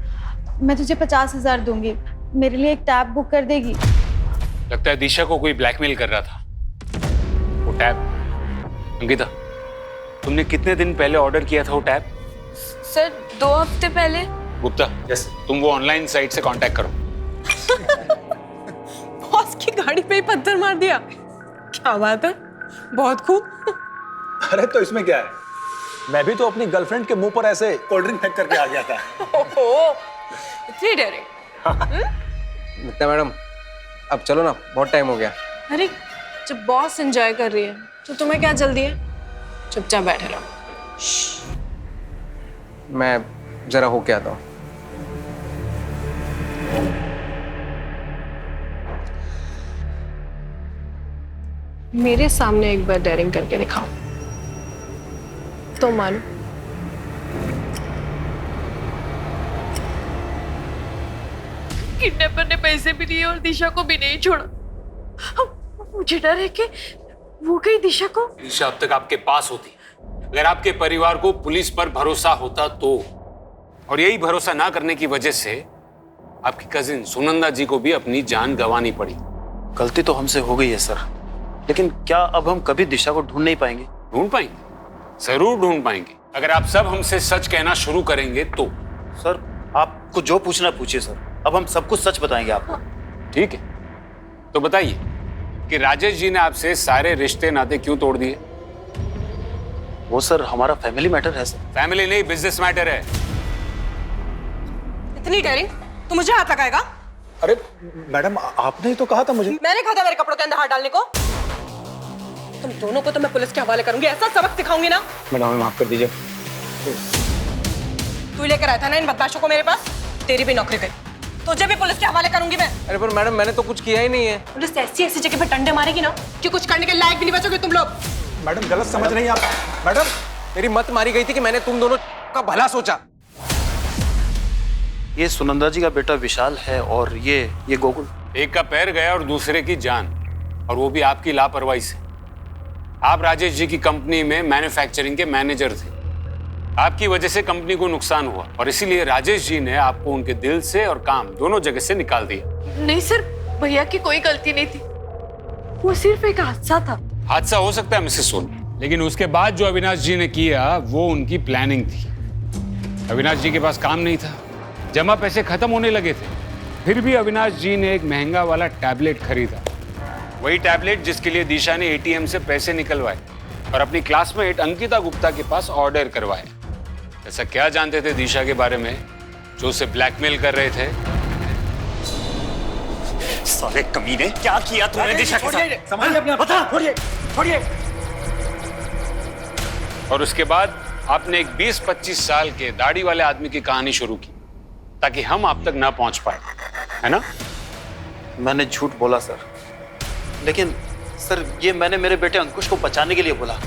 मैं तुझे 50,000 दूंगी, मेरे लिए एक टैब बुक कर देगी? लगता है दिशा को कोई ब्लैकमेल कर रहा था। वो टैब, अंकिता, तुमने कितने दिन पहले ऑर्डर किया था वो टैब? सर, 2 हफ्ते पहले। गुप्ता, तुम वो ऑनलाइन साइट से कांटेक्ट करो। बॉस की गाड़ी पे ही पत्थर मार दिया। क्या बात है, बहुत खूब। अरे तो इसमें क्या है, मैं भी तो अपनी गर्लफ्रेंड के मुंह पर ऐसे कोल्ड ड्रिंक फेंक करके आ गया था। ओहो, इतनी डरे। नित्या मैडम, अब चलो ना, बहुत टाइम हो गया। अरे, जब बॉस एंजॉय कर रही है तो तुम्हें क्या जल्दी है? चुपचाप बैठे रहो। मैं जरा होके आता हूँ। मेरे सामने एक बार डेयरिंग करके दिखाओ तो मानो। किडनैपर ने पैसे भी लिए और दिशा को भी नहीं छोड़ा। मुझे डर है कि वो कहीं दिशा को। दिशा अब तक आपके पास होती, अगर आपके परिवार को पुलिस पर भरोसा होता तो, और यही भरोसा ना करने की वजह से आपकी कजिन सुनंदा जी को भी अपनी जान गंवानी पड़ी। गलती तो हमसे हो गई है सर, लेकिन क्या अब हम कभी दिशा को ढूंढ नहीं पाएंगे? ढूंढ पाएंगे, जरूर ढूंढ पाएंगे, अगर आप सब हमसे सच कहना शुरू करेंगे तो। सर आपको जो पूछना पूछिए सर, अब हम सब कुछ सच बताएंगे आपको। ठीक है, तो बताइए कि राजेश जी ने आपसे सारे रिश्ते नाते क्यों तोड़ दिए? वो सर हमारा फैमिली मैटर है सर। फैमिली नहीं, बिजनेस मैटर है। इतनी डेयरिंग तो मुझे हाथ लगाएगा? अरे मैडम आपने ही तो कहा था मुझे। मैंने कहा था मेरे कपड़ों के अंदर हाथ डालने को। तुम दोनों को तो मैं पुलिस के हवाले करूंगी, ऐसा सबक सिखाऊंगी ना। मैडम हमें माफ कर दीजिए। तू लेकर आया था ना इन बदमाशों को मेरे पास, तेरी भी नौकरी गई। तुझे भी पुलिस के हवाले करूंगी मैं। अरे पर मैडम मैंने तो कुछ किया ही नहीं है। पुलिस ऐसी ऐसी जगह पे डंडे मारेगी ना कि कुछ करने के लायक भी नहीं बचोगे तुम लोग। मैडम गलत समझ रही हैं आप। मैडम मेरी मत मारी गई थी कि मैंने तुम दोनों का भला सोचा। ये सुनंदा जी का बेटा विशाल है और ये गोकुल। एक का पैर गया और दूसरे की जान, और वो भी आपकी लापरवाही से। आप राजेश जी की कंपनी में मैन्युफैक्चरिंग के मैनेजर थे। आपकी वजह से कंपनी को नुकसान हुआ और इसीलिए राजेश जी ने आपको उनके दिल से और काम दोनों जगह से निकाल दिया। नहीं सर, भैया की कोई गलती नहीं थी, वो सिर्फ एक हादसा था। हादसा हो सकता है मिसेस सोनी, लेकिन उसके बाद जो अविनाश जी ने किया वो उनकी प्लानिंग थी। अविनाश जी के पास काम नहीं था, जमा पैसे खत्म होने लगे थे, फिर भी अविनाश जी ने एक महंगा वाला टैबलेट खरीदा। वही टैबलेट जिसके लिए दिशा ने एटीएम से पैसे निकलवाए और अपनी क्लासमेट अंकिता गुप्ता के पास ऑर्डर करवाए। ऐसा क्या जानते थे दिशा के बारे में जो उसे ब्लैकमेल कर रहे थे? साले कमीने, क्या किया तूने दिशा के साथ? संभालिए अपने आप। बता, छोड़िए। और उसके बाद आपने एक 20-25 साल के दाढ़ी वाले आदमी की कहानी शुरू की ताकि हम आप तक ना पहुंच पाए, है ना? मैंने झूठ बोला सर, लेकिन सर ये मैंने मेरे बेटे अंकुश को बचाने के लिए बोला।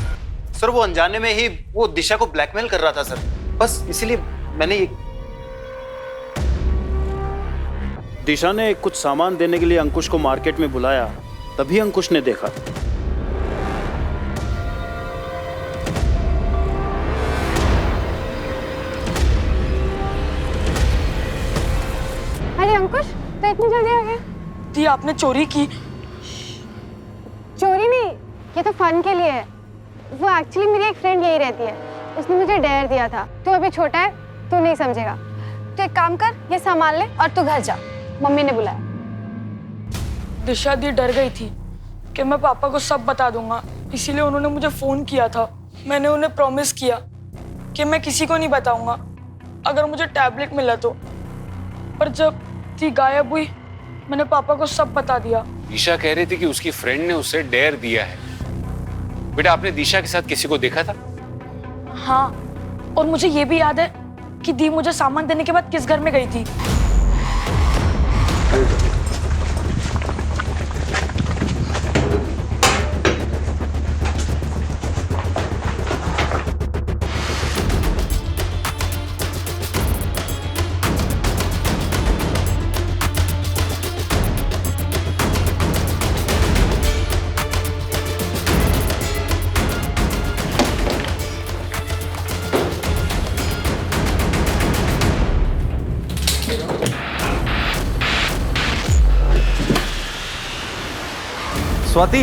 सर वो अनजाने में ही वो दिशा को ब्लैकमेल कर रहा था सर, बस इसीलिए मैंने ये। दिशा ने कुछ सामान देने के लिए अंकुश को मार्केट में बुलाया, तभी अंकुश ने देखा। अरे अंकुश, तो इतनी जल्दी आ गया? दी आपने चोरी की? चोरी नहीं, ये तो फन के लिए है। वो एक्चुअली मेरी एक फ्रेंड यही रहती है, उसने मुझे डेयर दिया था। तू अभी छोटा है, तू नहीं समझेगा। तू एक काम कर, ये सामान ले और तू घर जा, मम्मी ने बुलाया। दिशा दी डर गई थी कि मैं पापा को सब बता दूंगा, इसीलिए उन्होंने मुझे फोन किया था। मैंने उन्हें प्रॉमिस किया कि मैं किसी को नहीं बताऊंगा अगर मुझे टैबलेट मिला तो। पर जब दी गायब हुई, मैंने पापा को सब बता दिया। दिशा कह रही थी कि उसकी फ्रेंड ने उसे डेयर दिया है। बेटा आपने दिशा के साथ किसी को देखा था? हाँ, और मुझे ये भी याद है कि दी मुझे सामान देने के बाद किस घर में गई थी। स्वाति,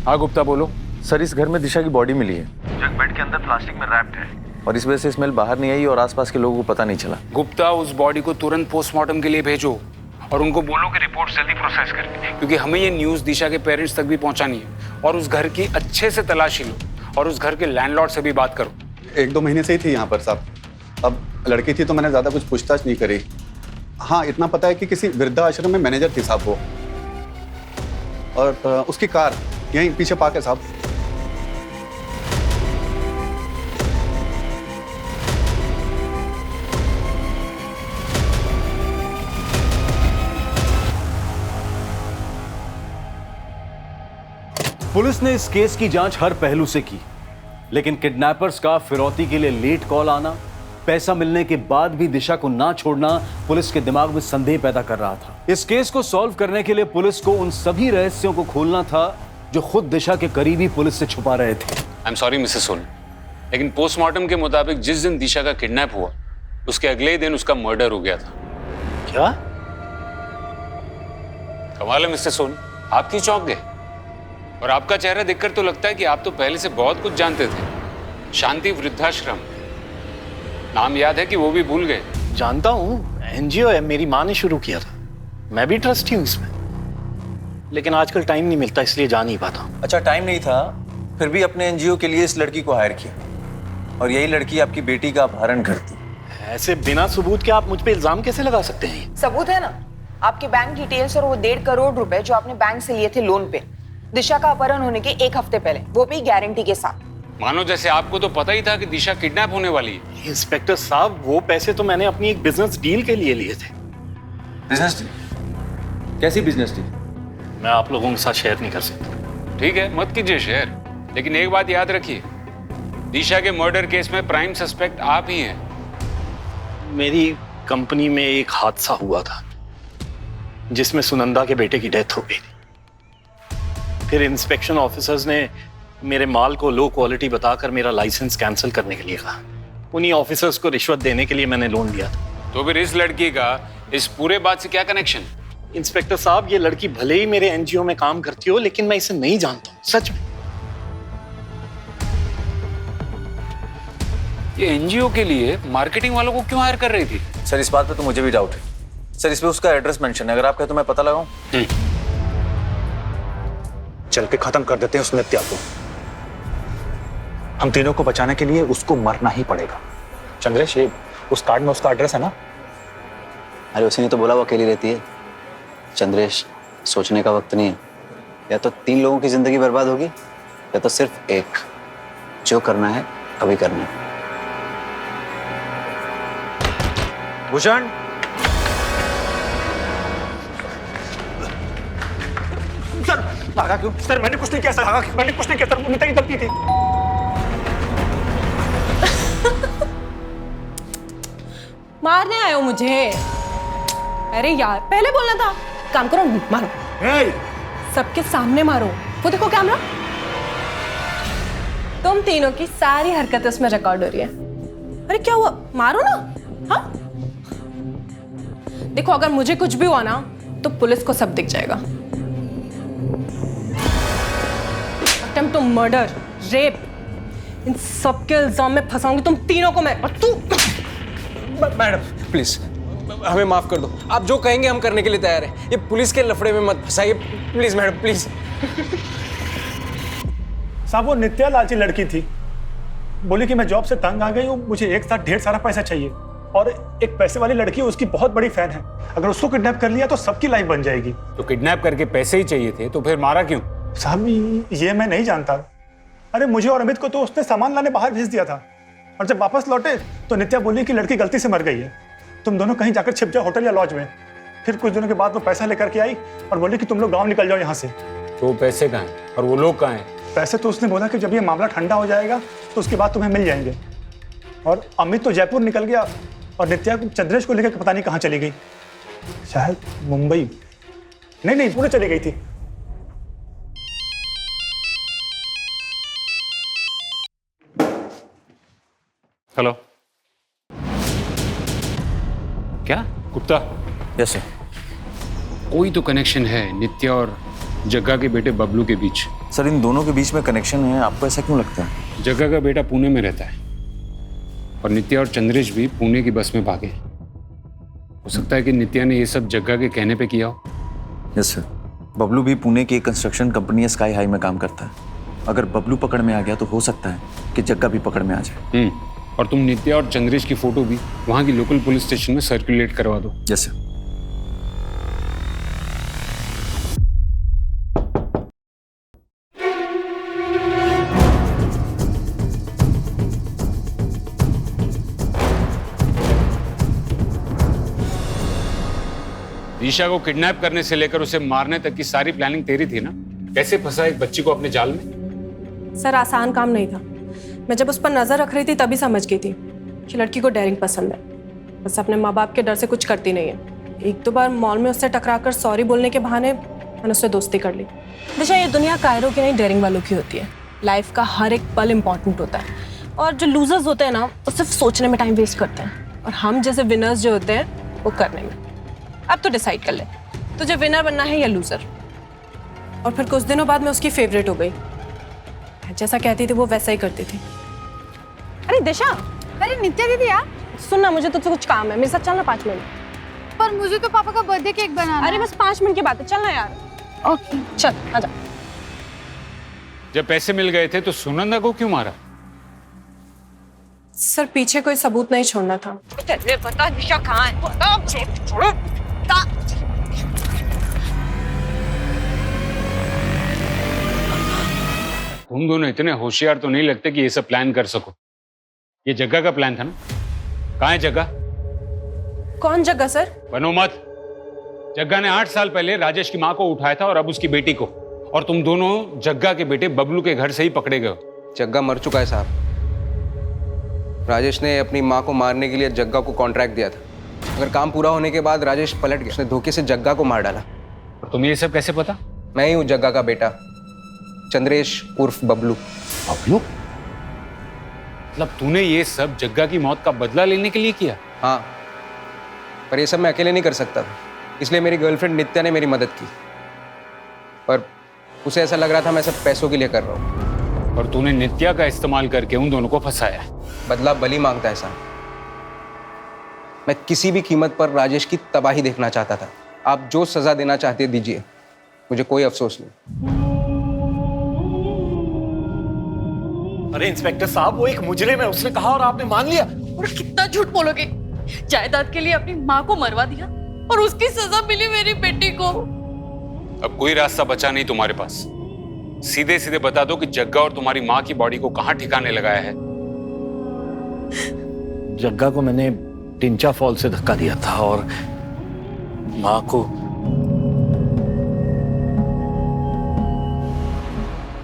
हाँ गुप्ता बोलो। सर इस घर में दिशा की बॉडी मिली है, जो एक बेड के अंदर प्लास्टिक में रैप्ड है, और इस वजह से स्मेल बाहर नहीं आई और आसपास के लोगों को पता नहीं चला। गुप्ता उस बॉडी को तुरंत पोस्टमार्टम के लिए भेजो और उनको बोलो कि रिपोर्ट जल्दी प्रोसेस करके, क्योंकि हमें ये न्यूज़ दिशा के पेरेंट्स तक भी पहुंचानी है। और उस घर की अच्छे से तलाशी लो और उस घर के लैंडलॉर्ड से भी बात करो। 1-2 महीने से ही थी यहाँ पर साहब। अब लड़की थी तो मैंने ज़्यादा कुछ पूछताछ नहीं करी। हाँ इतना पता है कि किसी वृद्धाश्रम में मैनेजर थी साहब वो, और उसकी कार यहीं पीछे पार्क है साहब। पुलिस ने इस केस की जांच हर पहलू से की, लेकिन किडनैपर्स का फिरौती के लिए लेट कॉल आना, पैसा मिलने के बाद भी दिशा को ना छोड़ना पुलिस के दिमाग में संदेह पैदा कर रहा था। इस केस को सॉल्व करने के लिए पुलिस को उन सभी रहस्यों को खोलना था जो खुद दिशा के करीबी पुलिस से छुपा रहे थे। I am sorry Mrs Soni, लेकिन पोस्टमार्टम के मुताबिक जिस दिन दिशा का किडनैप हुआ उसके अगले ही दिन उसका मर्डर हो गया था। क्या? कमाल है मिस्टर सोनी, आप क्यों चौंक गए? और आपका चेहरा देखकर तो लगता है कि आप तो पहले से बहुत कुछ जानते थे। शांति वृद्धाश्रम, नाम याद है कि वो भी भूल गए? जानता हूँ, एनजीओ है, मेरी माँ ने शुरू किया था, मैं भी ट्रस्टी हूँ इसमें, लेकिन आजकल टाइम नहीं मिलता इसलिए जा नहीं पाता। अच्छा, टाइम नहीं था, फिर भी अपने एनजीओ के लिए इस लड़की को हायर किया, और यही लड़की आपकी बेटी का अपहरण करती। ऐसे बिना सबूत के आप मुझ पे इल्जाम कैसे लगा सकते हैं? सबूत है ना, आपके बैंक डिटेल्स और वो 1.5 करोड़ रुपए जो आपने बैंक से लिए थे लोन पे, दिशा का अपहरण होने के 1 हफ्ते पहले, वो भी गारंटी के साथ। मानो जैसे आपको तो पता ही था कि दिशा किडनैप होने वाली है। इंस्पेक्टर साहब, वो पैसे तो मैंने अपनी एक बिजनेस डील के लिए लिए थे। Business deal? कैसी बिजनेस डील? मैं आप लोगों के साथ शेयर नहीं कर सकता। ठीक है, मत कीजिए शेयर, लेकिन एक बात याद रखिए, दिशा के मर्डर केस में प्राइम सस्पेक्ट आप ही हैं। मेरी कंपनी में एक हादसा हुआ था जिसमें सुनंदा के बेटे की डेथ हो गई थी। फिर इंस्पेक्शन ऑफिसर्स ने मेरे माल को लो क्वालिटी बताकर मेरा लाइसेंस कैंसिल करने के लिए कहा। उन्हीं ऑफिसर्स को रिश्वत देने के लिए मैंने लोन लिया था। तो फिर इस लड़की का इस पूरे बात से क्या कनेक्शन? इंस्पेक्टर साहब, ये लड़की भले ही मेरे एनजीओ में काम करती हो, लेकिन मैं इसे नहीं जानता हूँ, सच में। ये एनजीओ के लिए मार्केटिंग वालों को क्यों हायर कर रही थी? सर, इस बात पे तो मुझे भी डाउट है। सर, इसमें उसका एड्रेस मेंशन है, अगर आप कहें तो मैं पता लगाऊं। चल के खत्म कर देते हैं उस नित्या को। हम तीनों को बचाने के लिए उसको मरना ही पड़ेगा। चंद्रेश, ये उस कार्ड में उसका एड्रेस है ना? अरे उसी ने तो बोला वो अकेली रहती है। चंद्रेश, सोचने का वक्त नहीं है। या तो 3 लोगों की जिंदगी बर्बाद होगी, या तो सिर्फ एक। जो करना है अभी करना है। भूषण, सर भागा क्यों? सर मैंने कुछ नहीं किया, सर मैंने कुछ नहीं किया, सर नित्या की गलती थी। मारने आए हो मुझे? अरे यार, पहले बोलना था। काम करो, मारो। सबके सामने मारो। वो देखो कैमरा, तुम तीनों की सारी हरकतें उसमें रिकॉर्ड हो रही है। अरे क्या हुआ, मारो ना। हाँ, देखो अगर मुझे कुछ भी हुआ ना तो पुलिस को सब दिख जाएगा। अटेम्प्ट टू मर्डर, रेप, इन सब के इल्जाम में फंसाऊंगी तुम तीनों को मैं। और तू मैडम प्लीज हमें माफ कर दो, आप जो कहेंगे हम करने के लिए तैयार हैं। ये पुलिस के लफड़े में मत फंसाइए प्लीज मैडम, प्लीज। साहब, वो नित्या लालची लड़की थी, बोली कि मैं जॉब से तंग आ गई हूँ, मुझे एक साथ ढेर सारा पैसा चाहिए, और एक पैसे वाली लड़की उसकी बहुत बड़ी फैन है, अगर उसको किडनैप कर लिया तो सबकी लाइफ बन जाएगी। तो किडनैप करके पैसे ही चाहिए थे, तो फिर मारा क्यों? साहब ये मैं नहीं जानता। अरे मुझे और अमित को तो उसने सामान लाने बाहर भेज दिया था, और जब वापस लौटे तो नित्या बोली कि लड़की गलती से मर गई है, तुम दोनों कहीं जाकर छिप जाओ होटल या लॉज में। फिर कुछ दिनों के बाद वो पैसा लेकर के आई और बोली कि तुम लोग गाँव निकल जाओ यहाँ से। तो वो पैसे कहाँ हैं और वो लोग कहाँ हैं? पैसे तो उसने बोला कि जब ये मामला ठंडा हो जाएगा तो उसके बाद तुम्हें मिल जाएंगे। और अमित तो जयपुर निकल गया, और नित्या चंद्रेश को लेकर पता नहीं कहाँ चली गई, शायद मुंबई, नहीं पुणे चली गई थी। हेलो, क्या गुप्ता? Yes sir. कोई तो कनेक्शन है नित्या और जग्गा के बेटे बबलू के बीच। सर, इन दोनों के बीच में कनेक्शन है, आपको ऐसा क्यों लगता है? जग्गा का बेटा पुणे में रहता है और नित्या और चंद्रेश भी पुणे की बस में भागे। हो सकता है कि नित्या ने ये सब जग्गा के कहने पे किया हो। Yes sir. बबलू भी पुणे की एक कंस्ट्रक्शन कंपनी स्काई हाई में काम करता है। अगर बबलू पकड़ में आ गया तो हो सकता है कि जग्गा भी पकड़ में आ जाए। और तुम नित्या और चंद्रेश की फोटो भी वहां की लोकल पुलिस स्टेशन में सर्कुलेट करवा दो। Yes sir. दिशा को किडनैप करने से लेकर उसे मारने तक की सारी प्लानिंग तेरी थी ना? कैसे फंसा एक बच्ची को अपने जाल में? सर, आसान काम नहीं था। मैं जब उस पर नजर रख रही थी तभी समझ गई थी कि लड़की को डेयरिंग पसंद है, बस अपने माँ बाप के डर से कुछ करती नहीं है। 1-2 बार मॉल में उससे टकराकर सॉरी बोलने के बहाने मैंने उससे दोस्ती कर ली। दिशा, ये दुनिया कायरों की नहीं, डेयरिंग वालों की होती है। लाइफ का हर एक पल इम्पॉर्टेंट होता है, और जो लूजर्स होते हैं ना, वो सिर्फ सोचने में टाइम वेस्ट करते हैं, और हम जैसे विनर्स जो होते हैं वो करने में। अब तो डिसाइड कर ले, तुझे विनर बनना है या लूजर? और फिर कुछ दिनों बाद मैं उसकी फेवरेट हो गई। जैसा कहती थी वो वैसा ही करती थी। अरे दिशा, अरे नित्या दीदी यार, सुनना, मुझे तुझसे कुछ काम है, मेरे साथ चलना 5 मिनट। पर मुझे तो पापा का बर्थडे केक बनाना अरे बस 5 मिनट की बात है, चलना यार। ओके चल आजा। जब पैसे मिल गए थे तो सुनंदा को क्यों मारा? सर पीछे कोई सबूत नहीं छोड़ना था। तेरे पता दिशा कहाँ है? बता, छोड़ो। तुम दोनों इतने होशियार तो नहीं लगते कि ये सब प्लान कर सको। ये जग्गा का प्लान था ना? कहाँ है जग्गा? कौन जग्गा सर? बनो मत। जग्गा ने 8 साल पहले राजेश की माँ को उठाया था और अब उसकी बेटी को, और तुम दोनों जग्गा के बेटे बबलू के घर से ही पकड़े गए हो। जग्गा मर चुका है साहब। राजेश ने अपनी माँ को मारने के लिए जग्गा को कॉन्ट्रैक्ट दिया था। अगर काम पूरा होने के बाद राजेश पलट गया, उसने धोखे से जग्गा को मार डाला। और तुम्हें ये सब कैसे पता? मैं ही हूँ जग्गा का बेटा, चंद्रेश उर्फ बबलू। बबलू? मतलब तूने ये सब जग्गा की मौत का बदला लेने के लिए किया? हाँ, पर ये सब मैं अकेले नहीं कर सकता था, इसलिए मेरी गर्लफ्रेंड नित्या ने मेरी मदद की। पर उसे ऐसा लग रहा था मैं सब पैसों के लिए कर रहा हूँ। और तूने नित्या का इस्तेमाल करके उन दोनों को फंसाया। बदला बलि मांगता है साहब। मैं किसी भी कीमत पर राजेश की तबाही देखना चाहता था। आप जो सजा देना चाहते दीजिए, मुझे कोई अफसोस नहीं। अरे इंस्पेक्टर साहब, वो एक मुजरिम है, उसने कहा और आपने मान लिया। और कितना झूठ बोलोगे? जायदाद के लिए अपनी माँ को मरवा दिया और उसकी सजा मिली मेरी बेटी को। अब कोई रास्ता बचा नहीं तुम्हारे पास। सीधे सीधे बता दो कि जग्गा और तुम्हारी माँ की बॉडी को कहाँ ठिकाने लगाया है। जग्गा को मैंने टिंचा फॉल से धक्का दिया था और माँ को।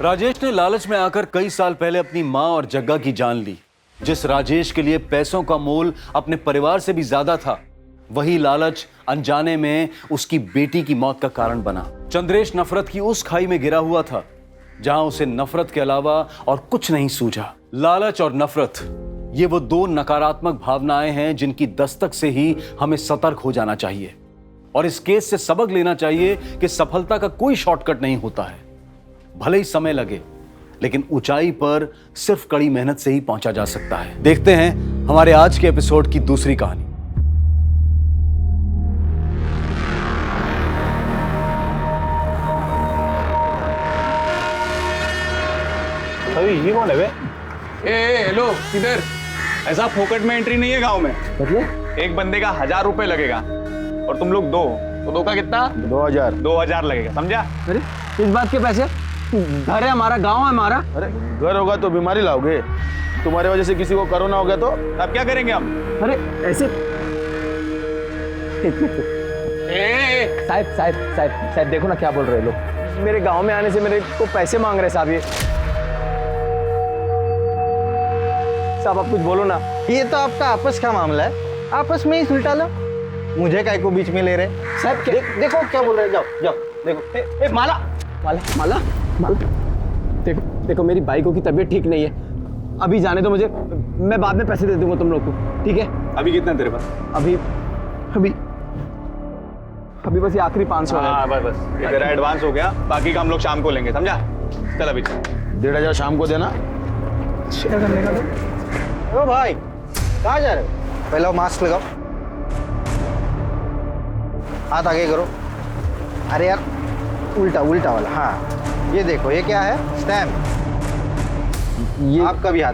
राजेश ने लालच में आकर कई साल पहले अपनी माँ और जग्गा की जान ली। जिस राजेश के लिए पैसों का मोल अपने परिवार से भी ज्यादा था, वही लालच अनजाने में उसकी बेटी की मौत का कारण बना। चंद्रेश नफरत की उस खाई में गिरा हुआ था जहां उसे नफरत के अलावा और कुछ नहीं सूझा। लालच और नफरत, ये वो दो नकारात्मक भावनाएं हैं जिनकी दस्तक से ही हमें सतर्क हो जाना चाहिए और इस केस से सबक लेना चाहिए कि सफलता का कोई शॉर्टकट नहीं होता है। भले ही समय लगे, लेकिन ऊंचाई पर सिर्फ कड़ी मेहनत से ही पहुंचा जा सकता है। देखते हैं हमारे आज के एपिसोड की दूसरी कहानी। अरे ये कौन है बे? हेलो, किधर? ऐसा फोकट में एंट्री नहीं है गांव में। मतलब एक बंदे का 1000 रुपए लगेगा और तुम लोग 2, तो 2 का कितना? 2000 लगेगा, समझा? अरे इस बात के पैसे? घर है हमारा, गांव है हमारा। अरे घर होगा तो बीमारी लाओगे। तुम्हारे वजह से किसी को कोरोना हो गया तो अब क्या करेंगे हम? अरे ऐसे साहब देखो ना क्या बोल रहे लोग। मेरे गांव में आने से मेरे को पैसे मांग रहे साहब। ये साहब आप कुछ बोलो ना। ये तो आपका आपस का मामला है, आपस में ही सुलटा लो। मुझे काय को बीच में ले रहे साहब? देखो क्या बोल रहे हैं। जाओ देखो। माला माला माला माला, देखो मेरी बाइकों की तबीयत ठीक नहीं है, अभी जाने दो मुझे, मैं बाद में पैसे दे दूंगा तुम लोग को, ठीक है? अभी कितना तेरे पास? अभी बस ये आखिरी 500 है। हाँ बस ये तेरा एडवांस हो गया, बाकी का हम लोग शाम को लेंगे, समझा? चल अभी 1500 शाम को देना। शेयर करने का तो। ओ भाई कहाँ जा रहे हो? पहले मास्क लगाओ, हाथ आगे करो। अरे यार उल्टा वाला। हाँ ये देखो, ये क्या है? स्टैम्प। ये आपका भी हाथ।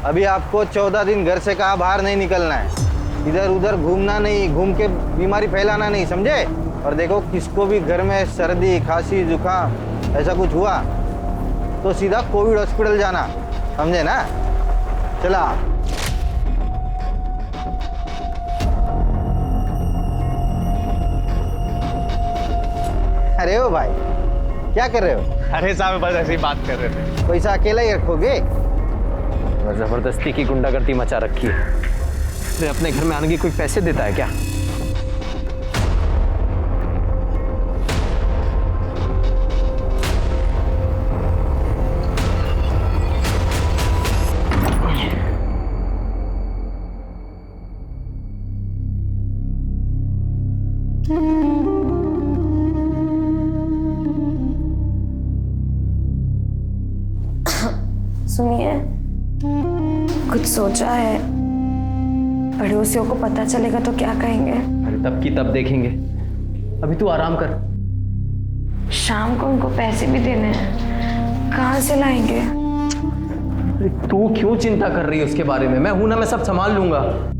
अभी आपको 14 दिन घर से कहा बाहर नहीं निकलना है, इधर उधर घूमना नहीं, घूम के बीमारी फैलाना नहीं, समझे? और देखो किसको भी घर में सर्दी खांसी जुकाम ऐसा कुछ हुआ तो सीधा कोविड हॉस्पिटल जाना, समझे ना? चला। अरे ओ भाई क्या कर रहे हो? अरे साहब बस ऐसे ही बात कर रहे थे। पैसा अकेला ही रखोगे? जबरदस्ती की गुंडागर्दी मचा रखी है। तो अपने घर में आने की कोई पैसे देता है क्या? कुछ सोचा है? पड़ोसियों को पता चलेगा तो क्या कहेंगे? अरे तब की तब देखेंगे, अभी तू आराम कर। शाम को उनको पैसे भी देने हैं, कहाँ से लाएंगे? अरे तू क्यों चिंता कर रही है उसके बारे में? मैं हूं ना, मैं सब संभाल लूंगा।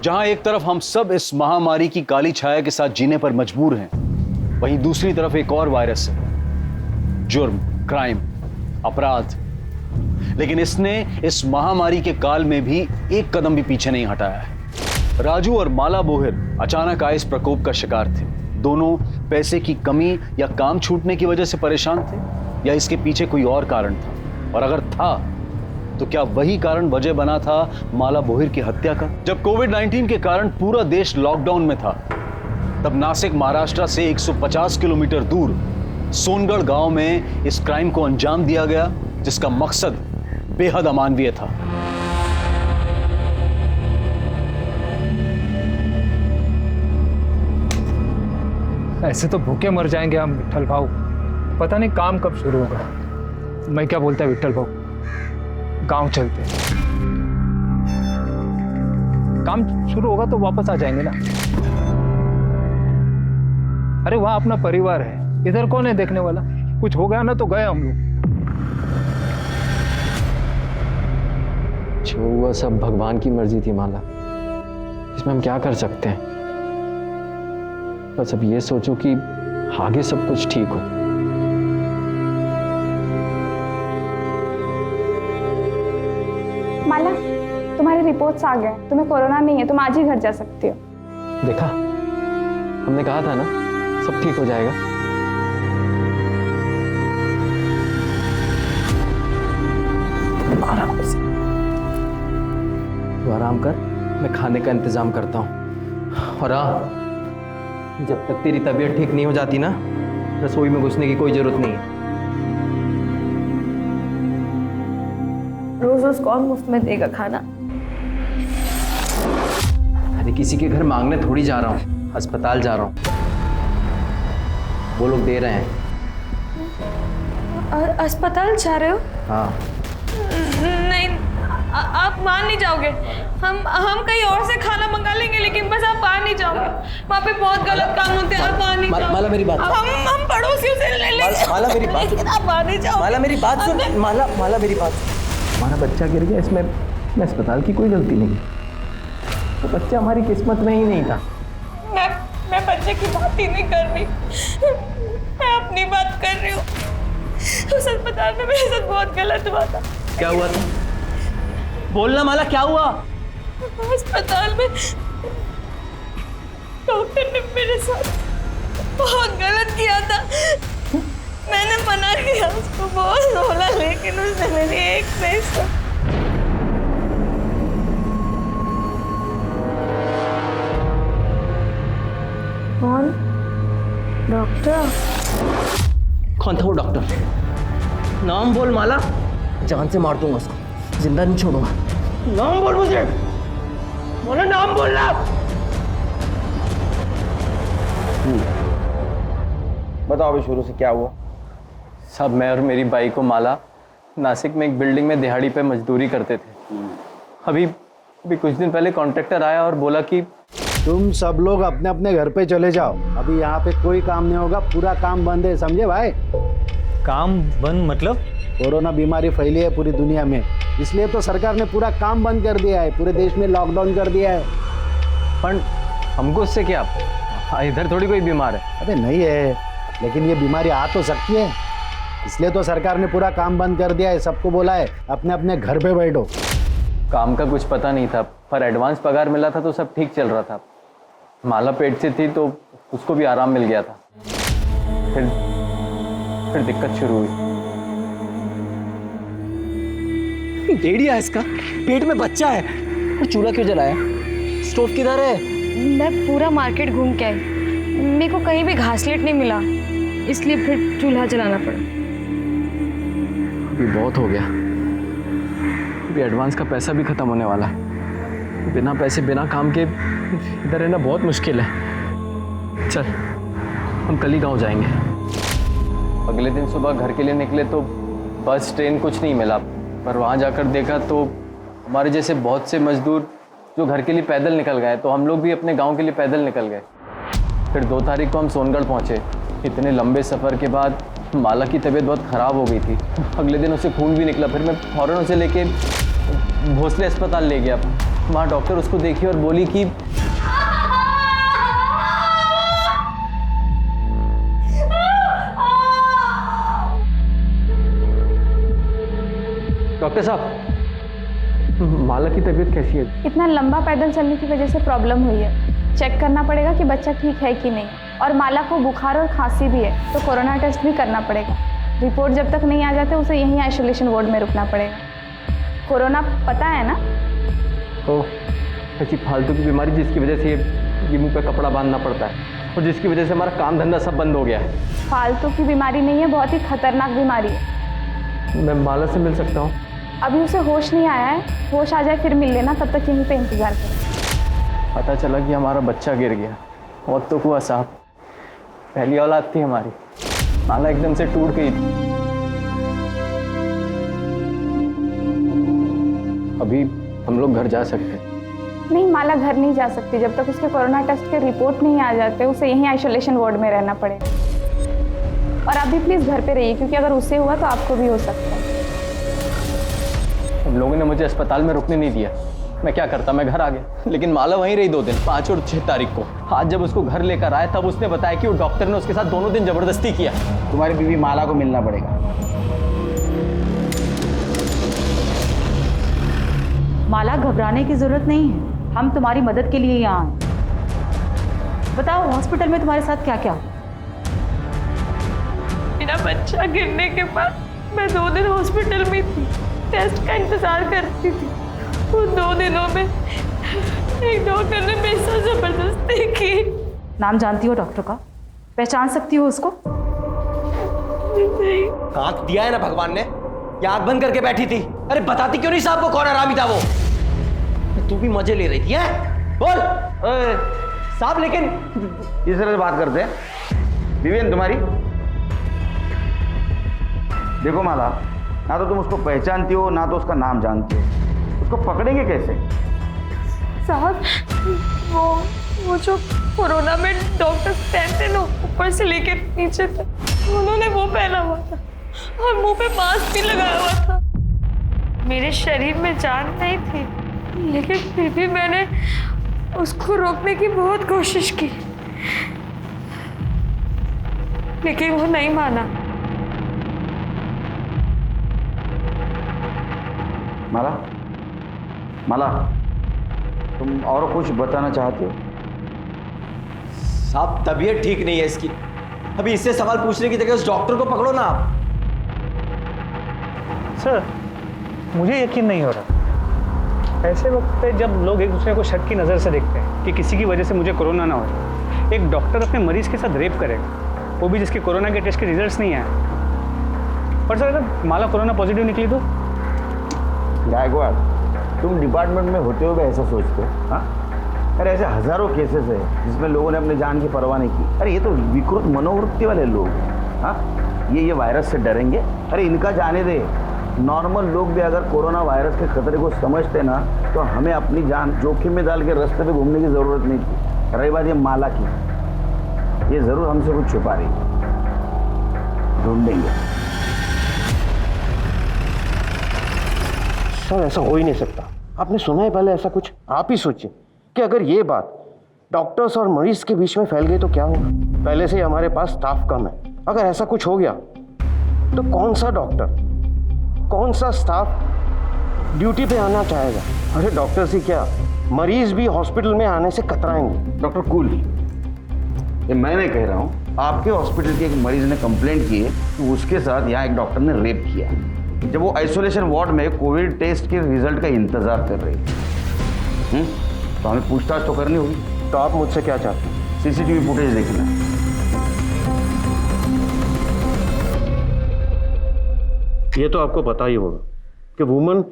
जहां एक तरफ हम सब इस महामारी की काली छाया के साथ जीने पर मजबूर हैं, वहीं दूसरी तरफ एक और वायरस है, जुर्म, क्राइम, अपराध। लेकिन इसने इस महामारी के काल में भी एक कदम भी पीछे नहीं हटाया है। राजू और माला बोहिर अचानक आए इस प्रकोप का शिकार थे। दोनों पैसे की कमी या काम छूटने की वजह से परेशान थे, या इसके पीछे कोई और कारण था? और अगर था तो क्या वही कारण वजह बना था माला बोहिर की हत्या का? जब कोविड-19 के कारण पूरा देश लॉकडाउन में था, तब नासिक महाराष्ट्र से 150 किलोमीटर दूर सोनगढ़ गांव में इस क्राइम को अंजाम दिया गया, जिसका मकसद बेहद अमानवीय था। ऐसे तो भूखे मर जाएंगे हम विट्ठल भाऊ, पता नहीं काम कब शुरू होगा। मैं क्या बोलता है विट्ठल भाऊ, गांव चलते हैं, काम शुरू होगा तो वापस आ जाएंगे ना। अरे वहां अपना परिवार है, इधर कौन है देखने वाला? कुछ हो गया ना तो गए हम लोग। जो हुआ सब भगवान की मर्जी थी माला, इसमें हम क्या कर सकते हैं? बस अब ये सोचो कि आगे सब कुछ ठीक हो। माला, तुम्हारी रिपोर्ट्स आ गए, तुम्हें कोरोना नहीं है, तुम आज ही घर जा सकती हो। देखा, हमने कहा था ना सब ठीक हो जाएगा। तू आराम कर, मैं खाने का इंतजाम करता हूँ। और हाँ, जब तक तेरी तबीयत ठीक नहीं हो जाती ना, रसोई में घुसने की कोई जरूरत नहीं है। रोज रोज कौन मुफ्त में देगा खाना? अरे किसी के घर मांगने थोड़ी जा रहा हूँ, अस्पताल जा रहा हूँ, वो लोग दे रहे हैं। अस्पताल जा रहे हो? हाँ। नहीं, आप मान नहीं जाओगे। हम कहीं और से खाना मंगा लेंगे, लेकिन बस आप मान नहीं जाओगे। वहाँ पे बहुत गलत काम होते हैं, आप मान नहीं जाओगे। माला मेरी बात, हम पड़ोसियों से ले लेंगे। माला मेरी बात, लेकिन आप मान नहीं जाओगे। माला मेरी बात सुन, माला मेरी बात। हमारा बच्चा गिर गया, इसमें अस्पताल की कोई गलती नहीं। तो बच्चा हमारी किस्मत में ही नहीं था। मैं बच्चे की बात ही नहीं कर रही, मैं अपनी बात कर रही हूँ। उस अस्पताल में मेरे साथ बहुत गलत हुआ था। क्या हुआ था? बोलना माला, क्या हुआ? अस्पताल में डॉक्टर ने मेरे साथ बहुत गलत किया था। मैंने मना किया उसको, बहुत बोला, लेकिन उसने मेरी एक नहीं सुनी। कौन? डॉक्टर? कौन था वो डॉक्टर? नाम बोल माला, जान से मार दूंगा उसको, जिंदा नहीं छोड़ूंगा। नाम बोल मुझे, बोलो नाम बोलना। बताओ अभी शुरू से क्या हुआ? सब मैं और मेरी बाई को माला नासिक में एक बिल्डिंग में दिहाड़ी पे मजदूरी करते थे। अभी कुछ दिन पहले कॉन्ट्रैक्टर आया और बोला कि तुम सब लोग अपने अपने घर पे चले जाओ, अभी यहाँ पे कोई काम नहीं होगा, पूरा काम बंद है, समझे भाई? काम बंद मतलब? कोरोना बीमारी फैली है पूरी दुनिया में, इसलिए तो सरकार ने पूरा काम बंद कर दिया है, पूरे देश में लॉकडाउन कर दिया है। पर हमको उससे क्या, इधर थोड़ी कोई बीमार है। अबे नहीं है, लेकिन ये बीमारी आ तो सकती है। इसलिए तो सरकार ने पूरा काम बंद कर दिया है, सबको बोला है अपने अपने घर पे बैठो। काम का कुछ पता नहीं था, पर एडवांस पगार मिला था तो सब ठीक चल रहा था। माला पेट से थी तो उसको भी आराम मिल गया था। फिर दिक्कत शुरू हुई। भेड़िया है इसका, पेट में बच्चा है और चूल्हा क्यों जलाया? स्टोव किधर है? मैं पूरा मार्केट घूम के आई, मेरे को कहीं भी घासलेट नहीं मिला, इसलिए फिर चूल्हा जलाना पड़ा। अभी बहुत हो गया, अभी एडवांस का पैसा भी खत्म होने वाला है। बिना पैसे बिना काम के इधर रहना बहुत मुश्किल है। चल हम कल ही गाँव जाएंगे। अगले दिन सुबह घर के लिए निकले तो बस ट्रेन कुछ नहीं मिला, पर वहाँ जाकर देखा तो हमारे जैसे बहुत से मजदूर जो घर के लिए पैदल निकल गए, तो हम लोग भी अपने गांव के लिए पैदल निकल गए। फिर 2 तारीख को हम सोनगढ़ पहुँचे। इतने लंबे सफ़र के बाद माला की तबीयत बहुत ख़राब हो गई थी। अगले दिन उसे खून भी निकला। फिर मैं फ़ौरन उसे लेके भोसले अस्पताल ले गया। वहाँ डॉक्टर उसको देखी और बोली कि डॉक्टर साहब, माला की तबीयत कैसी है? इतना लंबा पैदल चलने की वजह से प्रॉब्लम हुई है। चेक करना पड़ेगा कि बच्चा ठीक है कि नहीं, और माला को बुखार और खांसी भी है, तो कोरोना टेस्ट भी करना पड़ेगा। रिपोर्ट जब तक नहीं आ जाते उसे यहीं आइसोलेशन वार्ड में रुकना पड़ेगा। कोरोना पता है ना? ओ, ऐसी फालतू की बीमारी जिसकी वजह से ये मुंह पे कपड़ा बांधना पड़ता है और जिसकी वजह से हमारा काम धंधा सब बंद हो गया है। फालतू की बीमारी नहीं है, बहुत ही खतरनाक बीमारी है। मैं माला से मिल सकता हूँ? अभी उसे होश नहीं आया है, होश आ जाए फिर मिल लेना, तब तक यहीं पे इंतजार करें। पता चला कि हमारा बच्चा गिर गया। और तो हुआ साहब, पहली औलाद थी हमारी, माला एकदम से टूट गई थी। अभी हम लोग घर जा सकते हैं? नहीं, माला घर नहीं जा सकती जब तक उसके कोरोना टेस्ट के रिपोर्ट नहीं आ जाते। उसे यहीं आइसोलेशन वार्ड में रहना पड़ेगा। और आप भी प्लीज घर पे रहिए, क्योंकि अगर उससे हुआ तो आपको भी हो सकता है। उन लोगों ने मुझे अस्पताल में रुकने नहीं दिया। मैं क्या करता, मैं घर आ गया। लेकिन माला वहीं रही 2 दिन, 5 और 6 तारीख को। आज जब उसको घर लेकर आए तब उसने बताया कि वो डॉक्टर ने उसके साथ दोनों दिन जबरदस्ती किया। तुम्हारी बीवी माला को मिलना पड़ेगा। माला, घबराने की जरूरत नहीं है, हम तुम्हारी मदद के लिए यहाँ हैं। बताओ, हॉस्पिटल में तुम्हारे साथ क्या क्या? मेरा बच्चा गिरने के बाद मैं 2 दिन हॉस्पिटल में थी, टेस्ट का इंतजार करती थी। उन 2 दिनों में एक डॉक्टर ने मेरे साथ जबरदस्ती की। नाम जानती हो डॉक्टर का? पहचान सकती हो उसको? नहीं। आंख दिया है ना भगवान ने, या आंख बंद करके बैठी थी? अरे बताती क्यों नहीं साहब को कौन हरामी था वो? तू भी मजे ले रही थी है? बोल साहब। लेकिन इस तरह से बात करते हैं। विवेन तुम्हारी, देखो माला, ना तो तुम उसको पहचानती हो ना तो उसका नाम जानती हो, उसको पकड़ेंगे कैसे? साहब, वो जो कोरोना में डॉक्टर पहनते ना ऊपर से लेकर नीचे तक, उन्होंने वो पहना हुआ था और मुंह पे मास्क भी लगाया हुआ था। मेरे शरीर में जान नहीं थी, लेकिन फिर भी मैंने उसको रोकने की बहुत कोशिश की, लेकिन वो नहीं माना। माला, माला, तुम और कुछ बताना चाहते हो? साहब, तबीयत ठीक नहीं है इसकी। अभी इससे सवाल पूछने की जगह उस डॉक्टर को पकड़ो ना आप। सर, मुझे यकीन नहीं हो रहा। ऐसे वक्त पे जब लोग एक दूसरे को शक की नज़र से देखते हैं कि किसी की वजह से मुझे कोरोना ना हो, एक डॉक्टर अपने मरीज के साथ रेप करेगा, वो भी जिसके कोरोना के टेस्ट के रिजल्ट्स नहीं आए। और सर, अगर माला कोरोना पॉजिटिव निकली तो? गायकवाड़, तुम डिपार्टमेंट में होते हुए ऐसा सोचते हो? हाँ, अरे ऐसे हजारों केसेस है जिसमें लोगों ने अपने जान की परवाह नहीं की। अरे ये तो विकृत मनोवृत्ति वाले लोग। हाँ, ये वायरस से डरेंगे? अरे इनका जाने दे। नॉर्मल लोग भी अगर कोरोना वायरस के खतरे को समझते ना, तो हमें अपनी जान जोखिम में डाल के रास्ते पे घूमने की जरूरत नहीं थी। रही बात ये माला की, ये जरूर हमसे कुछ छुपा रही है, ढूंढेंगे। सर, ऐसा हो ही नहीं सकता। आपने सुना है पहले ऐसा कुछ? आप ही सोचिए कि अगर ये बात डॉक्टर्स और मरीज के बीच में फैल गई तो क्या होगा। पहले से ही हमारे पास स्टाफ कम है, अगर ऐसा कुछ हो गया तो कौन सा डॉक्टर, कौन सा स्टाफ ड्यूटी पे आना चाहेगा? अरे डॉक्टर से क्या, मरीज भी हॉस्पिटल में आने से कतराएंगे। डॉक्टर कूल, ये मैं नहीं कह रहा हूँ, आपके हॉस्पिटल के एक मरीज ने कंप्लेंट की है कि उसके साथ यहाँ एक डॉक्टर ने रेप किया जब वो आइसोलेशन वार्ड में कोविड टेस्ट के रिजल्ट का इंतजार कर रही थी। तो हमें पूछताछ तो करनी होगी। तो आप मुझसे क्या चाहते हैं? सीसीटीवी फुटेज देखना। ये तो आपको पता ही होगा कि वुमेन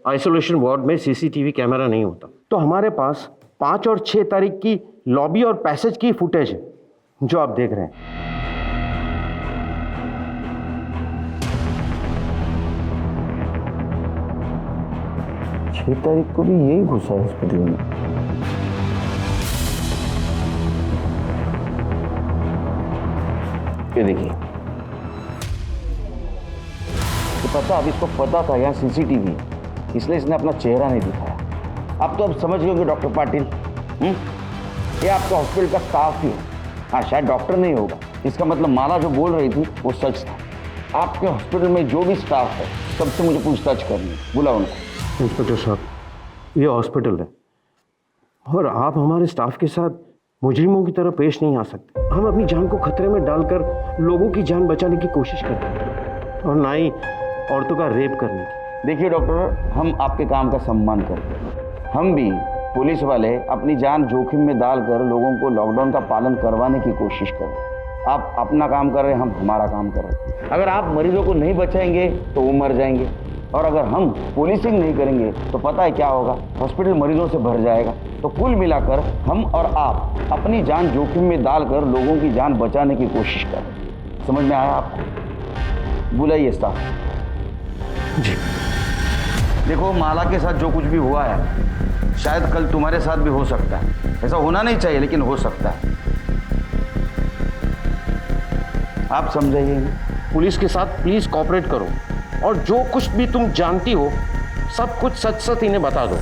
आइसोलेशन वार्ड में सीसीटीवी कैमरा नहीं होता। तो हमारे पास 5 और 6 तारीख की लॉबी और पैसेज की फुटेज है जो आप देख रहे हैं। 6 तारीख को भी यही घुसा हॉस्पिटल में। ये देखिए, तो पता, अब इसको पता था यहाँ सीसीटीवी है, इसलिए इसने अपना चेहरा नहीं दिखाया। अब तो अब समझ गए डॉक्टर पाटिल, ये आपका हॉस्पिटल का स्टाफ ही है। हाँ, शायद डॉक्टर नहीं होगा, इसका मतलब माला जो बोल रही थी वो सच था। आपके हॉस्पिटल में जो भी स्टाफ है सबसे मुझे पूछताछ करनी है, बुला उनको। इंस्पेक्टर साहब, ये हॉस्पिटल है और आप हमारे स्टाफ के साथ मुजरिमों की तरह पेश नहीं आ सकते। हम अपनी जान को खतरे में डालकर लोगों की जान बचाने की कोशिश करते हैं और ना ही औरतों का रेप करने की। देखिए डॉक्टर, हम आपके काम का सम्मान करते हैं। हम भी पुलिस वाले अपनी जान जोखिम में डालकर लोगों को लॉकडाउन का पालन करवाने की कोशिश कर रहे हैं। आप अपना काम कर रहे हैं, हम हमारा काम कर रहे हैं। अगर आप मरीजों को नहीं बचाएंगे तो वो मर जाएंगे, और अगर हम पुलिसिंग नहीं करेंगे तो पता है क्या होगा, हॉस्पिटल मरीजों से भर जाएगा। तो कुल मिलाकर हम और आप अपनी जान जोखिम में डालकर लोगों की जान बचाने की कोशिश कर रहे हैं। समझ में आया आपको? बुलाइए स्टाफ जी। देखो, माला के साथ जो कुछ भी हुआ है शायद कल तुम्हारे साथ भी हो सकता है। ऐसा होना नहीं चाहिए लेकिन हो सकता है। आप समझाइए। पुलिस के साथ प्लीज कोऑपरेट करो और जो कुछ भी तुम जानती हो सब कुछ सच सच इन्हें बता दो।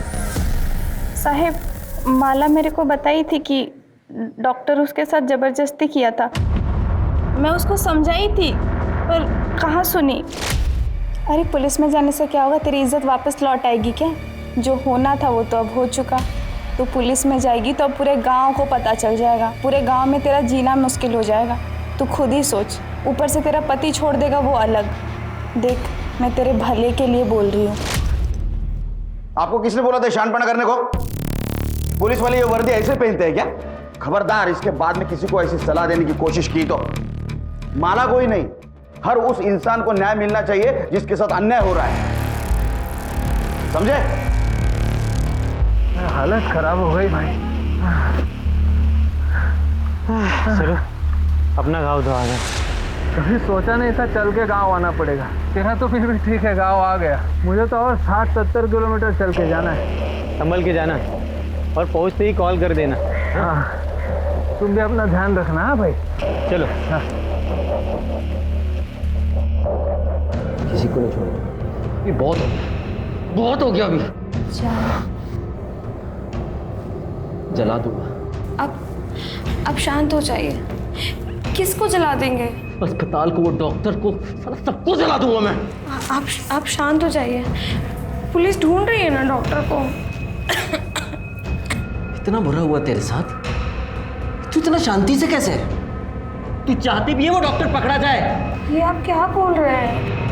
साहेब, माला मेरे को बताई थी कि डॉक्टर उसके साथ ज़बरदस्ती किया था। मैं उसको समझाई थी पर कहाँ सुनी। अरे पुलिस में जाने से क्या होगा, तेरी इज्जत वापस लौट आएगी क्या? जो होना था वो तो अब हो चुका। तो पुलिस में जाएगी तो अब पूरे गांव को पता चल जाएगा, पूरे गांव में तेरा जीना मुश्किल हो जाएगा। तू खुद ही सोच, ऊपर से तेरा पति छोड़ देगा वो अलग। देख, मैं तेरे भले के लिए बोल रही हूँ। आपको किसने बोला था शानपना करने को? पुलिस वाले ये वर्दी ऐसे पहनते हैं क्या? खबरदार, इसके बाद में किसी को ऐसी सलाह देने की कोशिश की तो माला कोई नहीं, हर उस इंसान को न्याय मिलना चाहिए जिसके साथ अन्याय हो रहा है। समझे? हालत खराब हो गई भाई। चलो अपना गांव तो आ गया। कभी सोचा नहीं था चल के गांव आना पड़ेगा। तेरा तो फिर भी ठीक है, गांव आ गया। मुझे तो और 60-70 किलोमीटर चल के जाना है। संभल के जाना और पहुंचते ही कॉल कर देना। हाँ, तुम भी अपना ध्यान रखना। हाँ भाई, चलो। हाँ। किसी को नहीं छोड़ो, ये बहुत हो गया अभी। जला दूंगा। अब शांत हो जाइए। किसको जला देंगे? अस्पताल को, वो डॉक्टर को, सबको जला दूंगा मैं। आप शांत हो जाइए। पुलिस ढूंढ रही है ना डॉक्टर को। इतना बुरा हुआ तेरे साथ, तू इतना शांति से कैसे? तू चाहती भी है वो डॉक्टर पकड़ा जाए? ये आप क्या बोल रहे हैं?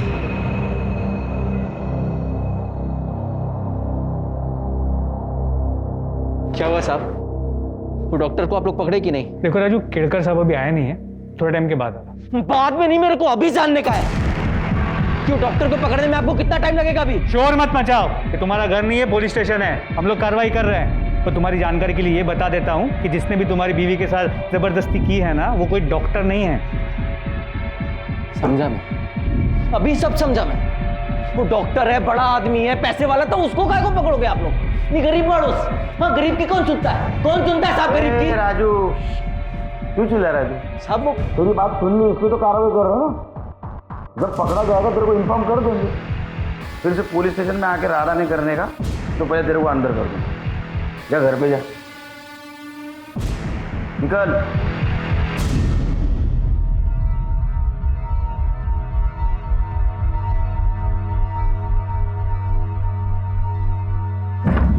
क्या हुआ साहब? वो डॉक्टर को आप लोग पकड़े कि नहीं? देखो राजू, केड़कर साहब अभी आए नहीं है, थोड़े टाइम के बाद आना। बाद में नहीं, मेरे को अभी जानने का है कि डॉक्टर को पकड़ने में आपको कितना टाइम लगेगा। अभी शोर मत मचाओ, ये तुम्हारा घर नहीं है, पुलिस स्टेशन है। हम लोग कार्रवाई कर रहे हैं। तो तुम्हारी जानकारी के लिए ये बता देता हूँ कि जिसने भी तुम्हारी बीवी के साथ जबरदस्ती की है ना, वो कोई डॉक्टर नहीं है। समझा मैं, अभी सब समझा मैं। वो डॉक्टर है, बड़ा आदमी है, पैसे वाला, तो उसको काहे को पकड़ोगे आप लोग? नहीं, गरीब मानुस। हाँ, गरीब की कौन सुनता है? कौन सुनता है साहब गरीब की? राजू, क्यों चिल्ला रहा है तू? साहब, तेरी बात सुन ली, इसलिए तो कार्रवाई कर रहे हो ना। जब पकड़ा जाएगा तेरे को इन्फॉर्म कर देंगे। फिर से पुलिस स्टेशन में आके राड़ा नहीं करने का, तो पहले तेरे को अंदर कर दूंगा। जा घर पे जा, निकल।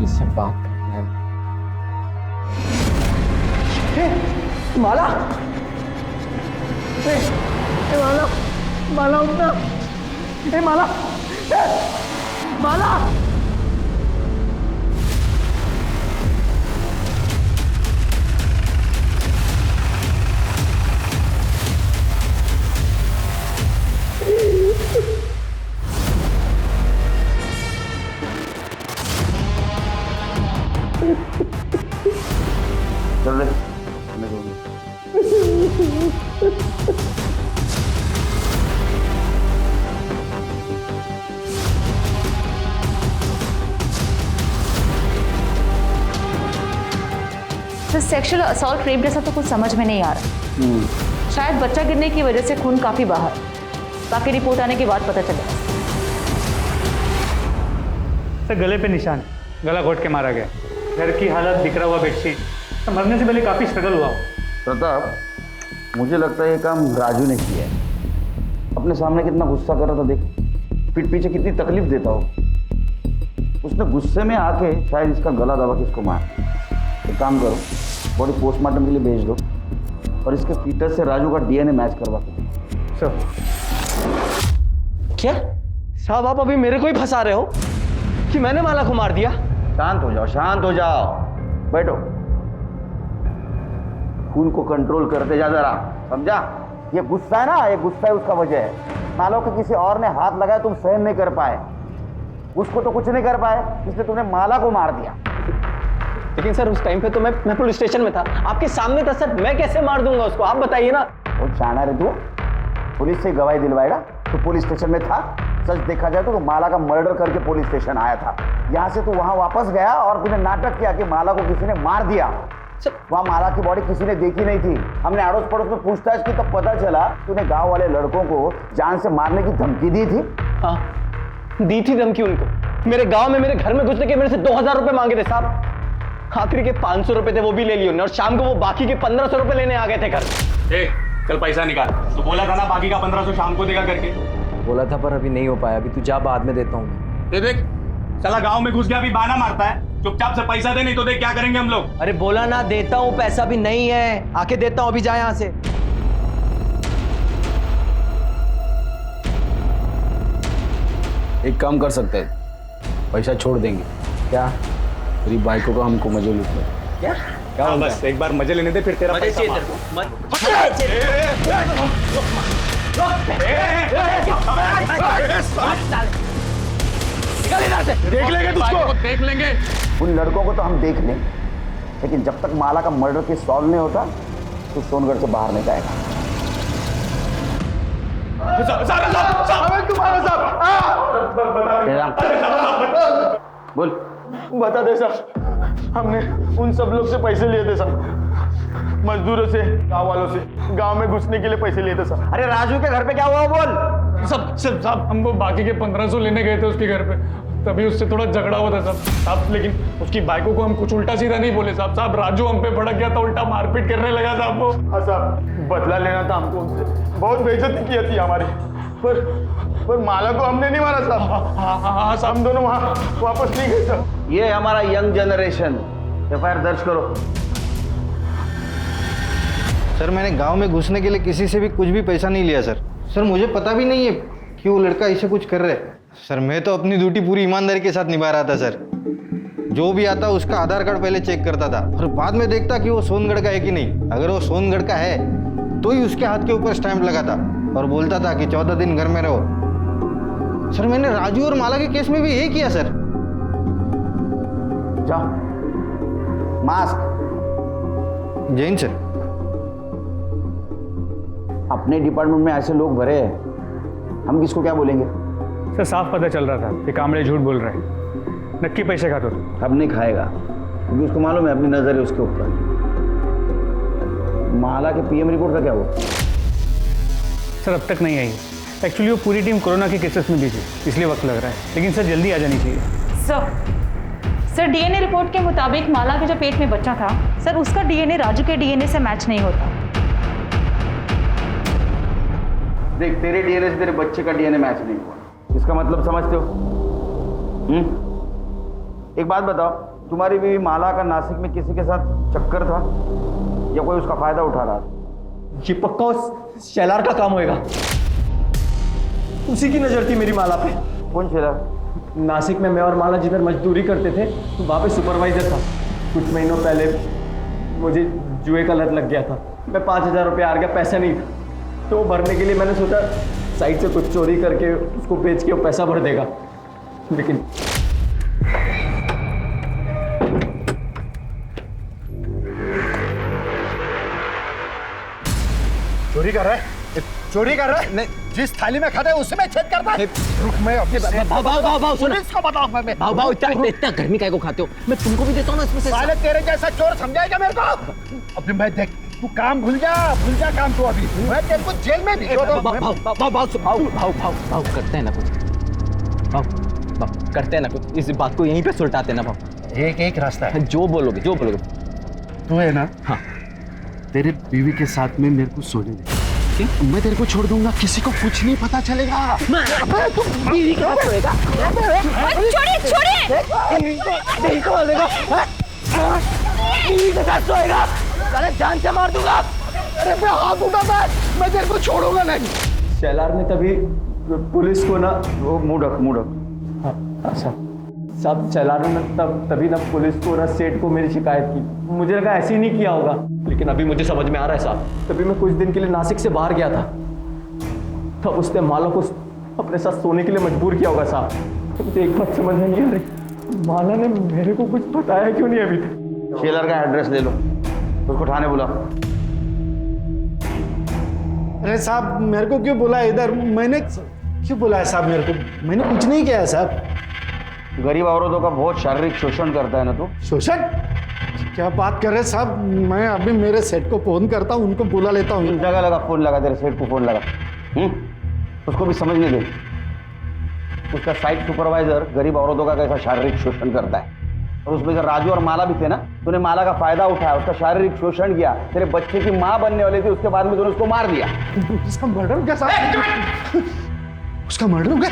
पुलिस से बात करना है। माला, माला, माला उठना, माला, माला। चल रहे सर सेक्सुअल असॉल्ट रेप जैसा तो कुछ समझ में नहीं आ रहा। शायद बच्चा गिरने की वजह से खून काफी बाहर, बाकी रिपोर्ट आने के बाद पता चलेगा। सर गले पे निशान, गला घोट के मारा गया। घर की हालत, बिखरा हुआ बेडशीट, तो मरने से पहले काफी स्ट्रगल हुआ। प्रताप, मुझे लगता है ये काम राजू ने किया है। अपने सामने कितना गुस्सा कर रहा था, देख पीठ पीछे कितनी तकलीफ देता हो। उसने गुस्से में आके शायद इसका गला दबा के इसको मार। एक काम करो, बॉडी पोस्टमार्टम के लिए भेज दो और इसके फीटस से राजू का डीएनए मैच करवा दो। सर क्या साहब, आप अभी मेरे को ही फंसा रहे हो कि मैंने माला को मार दिया? शांत हो जाओ, शांत हो जाओ, बैठो। खून को कंट्रोल करते जा जरा, समझा? ये गुस्सा है ना, ये गुस्सा है उसका वजह है। मानो कि किसी और ने हाथ लगाया, तुम सहन नहीं कर पाए, उसको तो कुछ नहीं कर पाए, इसलिए तुमने माला को मार दिया। लेकिन सर उस टाइम पे तो मैं पुलिस स्टेशन में था, आपके सामने था सर, मैं कैसे मार दूंगा उसको, आप बताइए ना। वो जाना रे तू, पुलिस से गवाही दिलवाएगा? तो पुलिस स्टेशन में था, सच देखा जाए तो माला का मर्डर करके पुलिस स्टेशन आया था। यहाँ से तू वहाँ वापस गया और तूने नाटक किया कि माला को किसी ने मार दिया। वहाँ माला की बॉडी किसी ने देखी नहीं थी। हमने अड़ोस पड़ोस में पूछताछ की तब पता चला तूने गांव वाले लड़कों को जान से मारने की धमकी दी थी। हाँ, दी थी धमकी उनको। मेरे गांव में मेरे घर में घुसने के मेरे से 2000 रुपए मांगे थे साहब। आखिरी के 500 रुपए थे, वो भी ले लिए उन्होंने, और शाम को वो बाकी के 1500 रुपए लेने आ गए थे घर। चल पैसा निकाल, तो बोला था ना बाकी का 1500 शाम को देगा करके। बोला था पर अभी नहीं हो पाया, अभी तू जा, बाद में देता हूँ। दे देख, साला गांव में घुस गया, अभी बहाना मारता है। चुपचाप से पैसा दे, नहीं तो देख क्या करेंगे हम लोग। अरे बोला ना देता हूँ, पैसा भी नहीं है, आके देता हूँ, अभी जा यहाँ से। एक काम कर सकते हैं, पैसा छोड़ देंगे। क्या तेरी बाइकों का हमको मजे लूट लो। क्या हाँ, बस एक बार मजे लेने दे, फिर तेरा पैसा देख लेंगे तुझको, देख लेंगे। उन लड़कों को तो हम देख लेंगे, लेकिन जब तक माला का मर्डर केस सॉल्व नहीं होता तो सोनगढ़ से बाहर नहीं जाएगा। बोल, बता दे सर, हमने उन सब लोग से पैसे लिए थे सर, मजदूरों से, गांव वालों से, गांव में घुसने के लिए पैसे लिए थे सर। अरे राजू के घर पे क्या हुआ बोल। सब साहब, हम वो बाकी के 1500 लेने गए थे उसके घर पे, तभी उससे थोड़ा झगड़ा हुआ था साहब। लेकिन उसकी बाइकों को हम कुछ उल्टा सीधा नहीं बोले साहब। राजू हम पे भड़क गया था, उल्टा मारपीट करने लगा साहब वो। हाँ साहब, बदला लेना था हमको उनसे, बहुत बेइज्जती की थी हमारी, पर माला को हमने नहीं मारा साहब। हाँ साहब, हम दोनों वहाँ वापस नहीं गए साहब। ये हमारा यंग जनरेशन। एफआईआर दर्ज करो। सर मैंने गांव में घुसने के लिए किसी से भी कुछ भी पैसा नहीं लिया सर। सर मुझे पता भी नहीं है कि वो लड़का ऐसे कुछ कर रहा है। सर मैं तो अपनी ड्यूटी पूरी ईमानदारी के साथ निभा रहा था सर। जो भी आता उसका आधार कार्ड पहले चेक करता था और बाद में देखता कि वो सोनगढ़ का है कि नहीं। अगर वो सोनगढ़ का है तो ही उसके हाथ के ऊपर स्टैंप लगाता और बोलता था कि 14 दिन घर में रहो। सर मैंने राजू और माला के केस में भी यही किया सर। जाओ, मास्क। जैन सर, अपने डिपार्टमेंट में ऐसे लोग भरे हैं, हम किसको क्या बोलेंगे? सर साफ पता चल रहा था कि कामड़े झूठ बोल रहे हैं, नक्की पैसे खाता था। अब नहीं खाएगा क्योंकि उसको मालूम है अपनी नजर है उसके ऊपर। माला के पीएम रिपोर्ट का क्या हुआ? सर अब तक नहीं आई। एक्चुअली वो पूरी टीम कोरोना के केसेस में भी थी, इसलिए वक्त लग रहा है, लेकिन सर जल्दी आ जानी चाहिए। सर डीएनए रिपोर्ट के मुताबिक माला के जो पेट में बच्चा था सर, उसका डीएनए राजू के डीएनए से मैच नहीं होता। देख, तेरे डीएनए से तेरे बच्चे का डीएनए मैच नहीं हुआ, इसका मतलब समझते हो? एक बात बताओ, तुम्हारी बीवी माला का नासिक में किसी के साथ चक्कर था या कोई उसका फायदा उठा रहा था? ये पक्का उस शेलार का काम होएगा। उसी की नजर थी मेरी माला पे। कौन शेलार? नासिक में मैं और माला जिधर मजदूरी करते थे तो वहाँ पे सुपरवाइजर था। कुछ महीनों पहले मुझे जुए का लत लग गया था। मैं 5,000 रुपये हार गया, पैसा नहीं था, तो भरने के लिए मैंने सोचा साइड से कुछ चोरी करके उसको बेच के वो पैसा भर देगा, लेकिन चोरी कर रहा है, चोरी कर रहा है। नहीं, जिस थाली में खाता है उसी में छेद करता है। रुक, मैं अपने भाव सुनो, पुलिस को बताऊंगा मैं। भाव इतना गर्मी काहे को खाते हो? मैं तुमको भी देता हूँ ना इसमें से। साले तेरे जैसा चोर समझाएगा मेरे को? अभी मैं देख, तू काम भूल जा काम तू अभी। मैं तेरे को जेल में भिजवा दूं। भाव करते हैं ना कुछ, भाव करते हैं ना कुछ, इस बात को यहीं पे सुलटाते हैं ना भाव। एक रास्ता है। जो बोलोगे तू है ना, हाँ, तेरे बीवी के साथ में मेरे को सोने दे। मैं तेरे को छोड़ दूंगा, किसी को कुछ नहीं पता चलेगा। तू बीवी के साथ सोएगा? नहीं खोलेगा, बीवी के साथ सोएगा, साले जान से मार दूंगा। अरे मैं हाथ उठाता है, मैं तेरे को छोड़ूंगा नहीं। शेलार ने तभी पुलिस को ना वो मुड़क सब शेलार ने तभी ना पुलिस को ना सेठ को मेरी शिकायत की। मुझे लगा ऐसे ही नहीं किया होगा, लेकिन अभी मुझे समझ में आ रहा है साहब। तभी मैं कुछ दिन के लिए नासिक से बाहर गया था, तब उसने माला को अपने साथ सोने के लिए मजबूर किया होगा साहब। मुझे एक बात समझ में नहीं आ रही, माला ने मेरे को कुछ बताया क्यों नहीं अभी तक? शेलर का एड्रेस ले लो, उसको थाने बुला। अरे साहब मेरे को क्यों बुलाया इधर? मैंने क्यों बुलाया साहब मेरे को? मैंने कुछ नहीं किया है साहब। गरीब औरतों का बहुत शारीरिक शोषण करता है ना तू। शोषण? क्या बात कर रहे हैं साहब? मैं अभी मेरे सेठ को फोन करता हूँ, उनको बुला लेता हूँ। जगह लगा फोन लगा, तेरे सेठ को फोन लगा। उसको भी समझने दे, उसका साइट सुपरवाइजर गरीब औरतों का कैसा शारीरिक शोषण करता है। और उसमें जब राजू और माला भी थे ना, तूने माला का फायदा उठाया, उसका शारीरिक शोषण किया। तेरे बच्चे की माँ बनने वाली थी, उसके बाद में तूने उसको मार दिया। उसका मर्डर हो गया साहब? उसका मर्डर हो गया?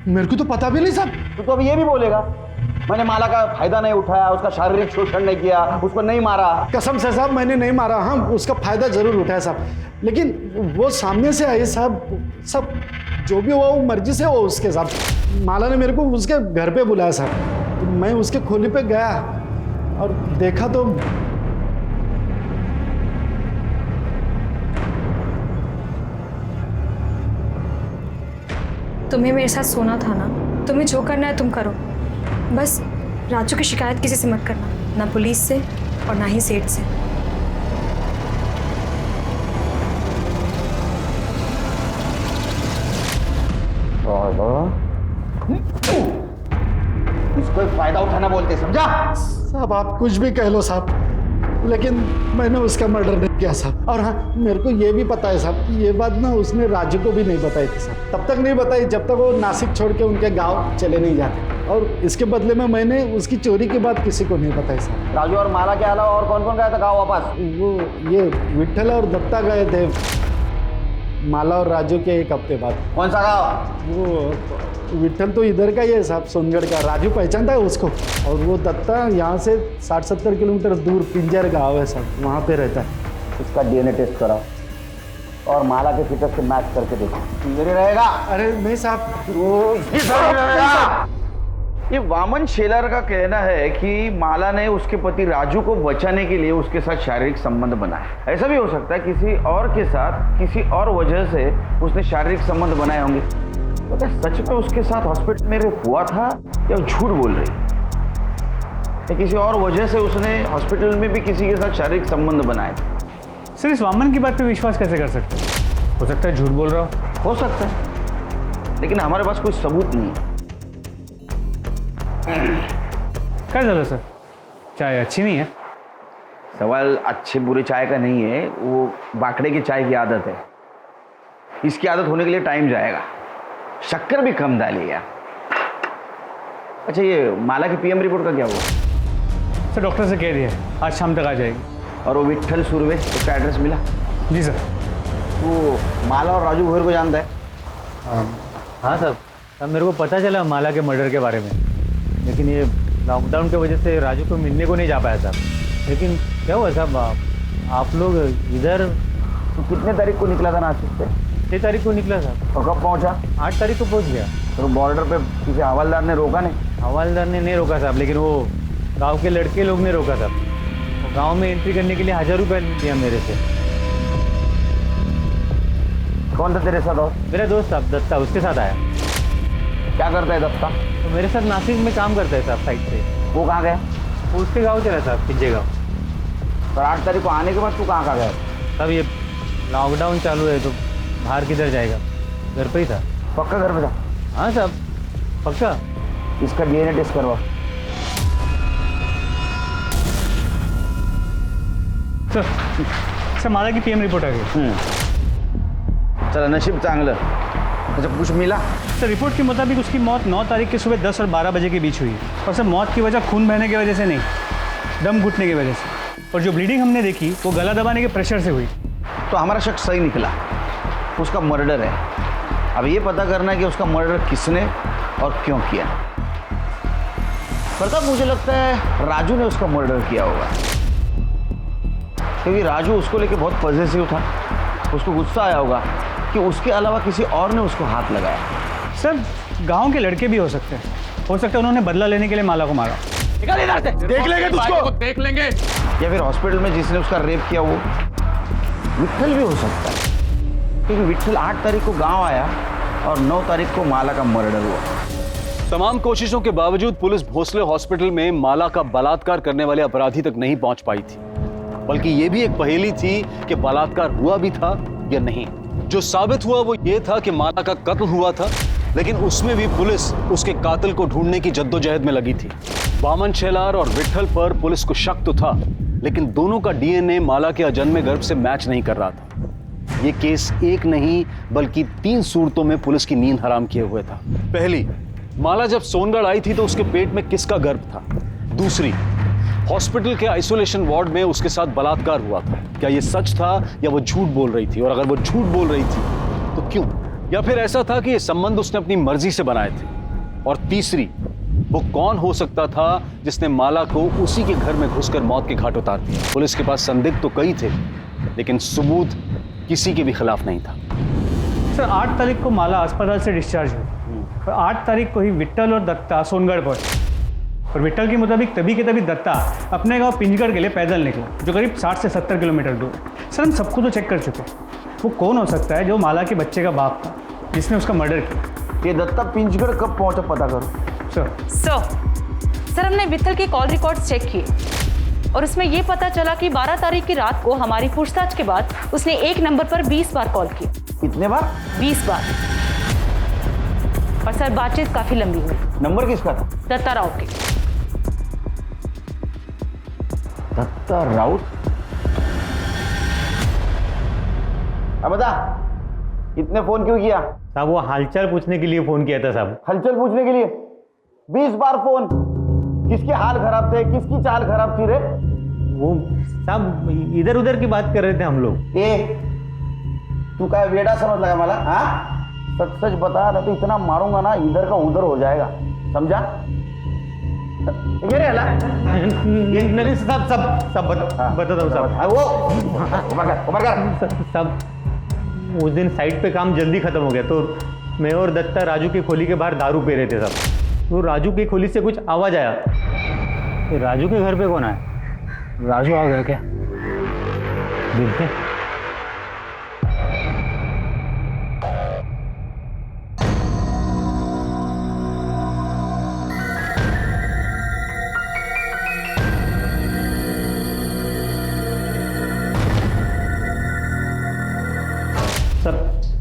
मेरे को तो पता भी नहीं साहब। तू तो अभी ये भी बोलेगा मैंने माला का फायदा नहीं उठाया, उसका शारीरिक शोषण नहीं किया, उसको नहीं मारा? कसम से साहब मैंने नहीं मारा। हाँ, उसका फायदा जरूर उठाया साहब, लेकिन वो सामने से आई साहब। सब जो भी हुआ वो मर्जी से हो उसके साहब। माला ने मेरे को उसके घर पे बुलाया साहब। मैं उसके खोली पे गया और देखा तो तुम्हें मेरे साथ सोना था ना, तुम्हें जो करना है तुम करो, बस राजू की शिकायत किसी से मत करना, ना पुलिस से और ना ही सेठ से। इसको फायदा उठाना बोलते, समझा? साहब आप कुछ भी कह लो साहब, लेकिन मैंने उसका मर्डर नहीं किया साहब। और हाँ, मेरे को ये भी पता है साहब, ये बात ना उसने राजू को भी नहीं बताई थी साहब। तब तक नहीं बताई जब तक वो नासिक छोड़ के उनके गांव चले नहीं जाते। और इसके बदले में मैंने उसकी चोरी की बात किसी को नहीं बताई साहब। राजू और माला के अलावा और कौन कौन गया था गाँव वापस? वो ये विट्ठल और दत्ता गए थे माला और राजू के एक हफ्ते बाद। कौन सा गाँव? वो विट्ठल तो इधर का ही है साहब, सोनगढ़ का। राजू पहचानता है उसको। और वो दत्ता यहाँ से 60-70 किलोमीटर दूर पिंजर गाँव है साहब, वहाँ पे रहता है। उसका डीएनए टेस्ट कराओ और माला के फिटर से मैच करके देखो, मेरे रहेगा। अरे नहीं साहब, वो ये वामन शेलर का कहना है कि माला ने उसके पति राजू को बचाने के लिए उसके साथ शारीरिक संबंध बनाया। ऐसा भी हो सकता है किसी और के साथ किसी और वजह से उसने शारीरिक संबंध बनाए होंगे। तो क्या सच में उसके साथ हॉस्पिटल में रेप हुआ था या झूठ बोल रही है? या किसी और वजह से उसने हॉस्पिटल में भी किसी के साथ शारीरिक संबंध बनाए थे? सर इस वामन की बात पे विश्वास कैसे कर सकते हैं? हो सकता है झूठ बोल रहा हो सकता है, लेकिन हमारे पास कोई सबूत नहीं है। क्या चलो सर, चाय अच्छी नहीं है? सवाल अच्छे बुरे चाय का नहीं है, वो बाकड़े की चाय की आदत है। इसकी आदत होने के लिए टाइम जाएगा, शक्कर भी कम डालिएगा। अच्छा ये माला की पीएम रिपोर्ट का क्या हुआ? सर डॉक्टर से कह दिया आज शाम तक आ जाएगी। और वो विट्ठल सुरवे, उसका एड्रेस मिला? जी सर। वो माला और राजू भोर को जानता है? हाँ सर, अब मेरे को पता चला माला के मर्डर के बारे में, लेकिन ये लॉकडाउन की वजह से राजू को मिलने को नहीं जा पाया साहब। लेकिन क्या हुआ साहब, आप लोग इधर तो कितने तारीख को निकला था नासिक से? 6 तारीख को निकला साहब। और कब पहुंचा? 8 तारीख को पहुंच गया। तो बॉर्डर पे किसी हवलदार ने रोका नहीं? हवलदार ने नहीं रोका साहब, लेकिन वो गांव के लड़के लोग ने रोका साहब। वो गांव में एंट्री करने के लिए 1000 रुपये दिया मेरे से। कौन था तेरे साथ? और मेरा दोस्त साहब दत्ता, उसके साथ आया। क्या करता है दत्ता? तो मेरे साथ नासिक में काम करता है साहब साइड से। वो कहाँ गया? वो उसके गाँव चला साहब, पिज्जे गाँव। और 8 तारीख को आने के बाद तू कहाँ गया? साहब ये लॉकडाउन चालू है तो बाहर किधर जाएगा, घर पे ही था। पक्का घर पे था? हाँ साहब पक्का। इसका DNA टेस्ट करवा। सर माला की PM रिपोर्ट आ गई। चला नशीब चांगलं। अच्छा कुछ मिला? सर रिपोर्ट के मुताबिक उसकी मौत 9 तारीख के सुबह 10 और 12 बजे के बीच हुई। और सर मौत की वजह खून बहने की वजह से नहीं, दम घुटने की वजह से। और जो ब्लीडिंग हमने देखी वो गला दबाने के प्रेशर से हुई। तो हमारा शक सही निकला, उसका मर्डर है। अब ये पता करना है कि उसका मर्डर किसने और क्यों किया। प्रताप मुझे लगता है राजू ने उसका मर्डर किया होगा, क्योंकि राजू उसको लेके बहुत पॉजिटिव था। उसको गुस्सा आया होगा कि उसके अलावा किसी और ने उसको हाथ लगाया। सर गांव के लड़के भी हो सकते हैं, हो सकता है उन्होंने बदला लेने के लिए माला को मारा। देख लेंगे तुझको, देख लेंगे। या फिर हॉस्पिटल में जिसने उसका रेप किया वो विट्ठल भी हो सकता है, क्योंकि विट्ठल 8 तारीख को गांव आया और 9 तारीख को माला का मर्डर हुआ। तमाम कोशिशों के बावजूद पुलिस भोसले हॉस्पिटल में माला का बलात्कार करने वाले अपराधी तक नहीं पहुंच पाई थी, बल्कि यह भी एक पहेली थी कि बलात्कार हुआ भी था या नहीं। जो साबित हुआ वो ये था कि माला का कत्ल हुआ था, लेकिन उसमें भी पुलिस उसके कातिल को ढूंढने की जद्दोजहद में लगी थी। वामन शेलार और विट्ठल पर पुलिस को शक तो था, लेकिन दोनों का DNA माला के अजन्मे गर्भ से मैच नहीं कर रहा था। ये केस एक नहीं बल्कि 3 सूरतों में पुलिस की नींद हराम किए हुए था। पहली, माला जब सोनगढ़ आई थी तो उसके पेट में किसका गर्भ था? दूसरी, हॉस्पिटल के आइसोलेशन वार्ड में उसके साथ बलात्कार हुआ था, क्या ये सच था या वो झूठ बोल रही थी? और अगर वो झूठ बोल रही थी तो क्यों? या फिर ऐसा था कि ये संबंध उसने अपनी मर्जी से बनाए थे? और तीसरी, वो कौन हो सकता था जिसने माला को उसी के घर में घुसकर मौत के घाट उतार दिया? पुलिस के पास संदिग्ध तो कई थे, लेकिन सबूत किसी के भी खिलाफ नहीं था। सर 8 तारीख को माला अस्पताल से डिस्चार्ज हुई और 8 तारीख को ही विट्ठल और दत्ता सोनगढ़ पहुंचे। और विट्ठल के मुताबिक तभी के तभी दत्ता अपने गांव पिंजगढ़ के लिए पैदल निकला, जो करीब 60 से 70 किलोमीटर दूर। सर हम सबको तो चेक कर चुके हैं, वो कौन हो सकता है जो माला के बच्चे का बाप था जिसने उसका मर्डर किया? ये दत्ता पिंजगढ़ कब पहुंचा पता करो। सर हमने विट्ठल के कॉल रिकॉर्ड्स चेक किए और उसमें यह पता चला कि 12 तारीख की रात को हमारी पूछताछ के बाद उसने एक नंबर पर 20 बार कॉल की। कितने बार? 20 बार। और सर बातचीत काफी लंबी हुई। नंबर किसका था? दत्ता राउत के। दत्ता राउत? अब बता, इतने फोन क्यों किया? साहब वो हालचाल पूछने के लिए फोन किया था साहब। हलचल पूछने के लिए 20 बार फोन? किसके हाल खराब थे, किसकी चाल खराब थी रे? वो साहब इधर उधर की बात कर रहे थे हम लोग। तू क्या वेड़ा समझ लगा मला? हाँ सच सच बता, ना तो इतना मारूंगा ना इधर का उधर हो जाएगा, समझा? नहीं सब सब सब बता दो साहब। साहब उस दिन साइट पे काम जल्दी खत्म हो गया तो मैं और दत्ता राजू की खोली के बाहर दारू पी रहे थे साहब। तो राजू की खोली से कुछ आवाज आया। राजू के घर पे कौन आया? राजू आ गया क्या? देखते।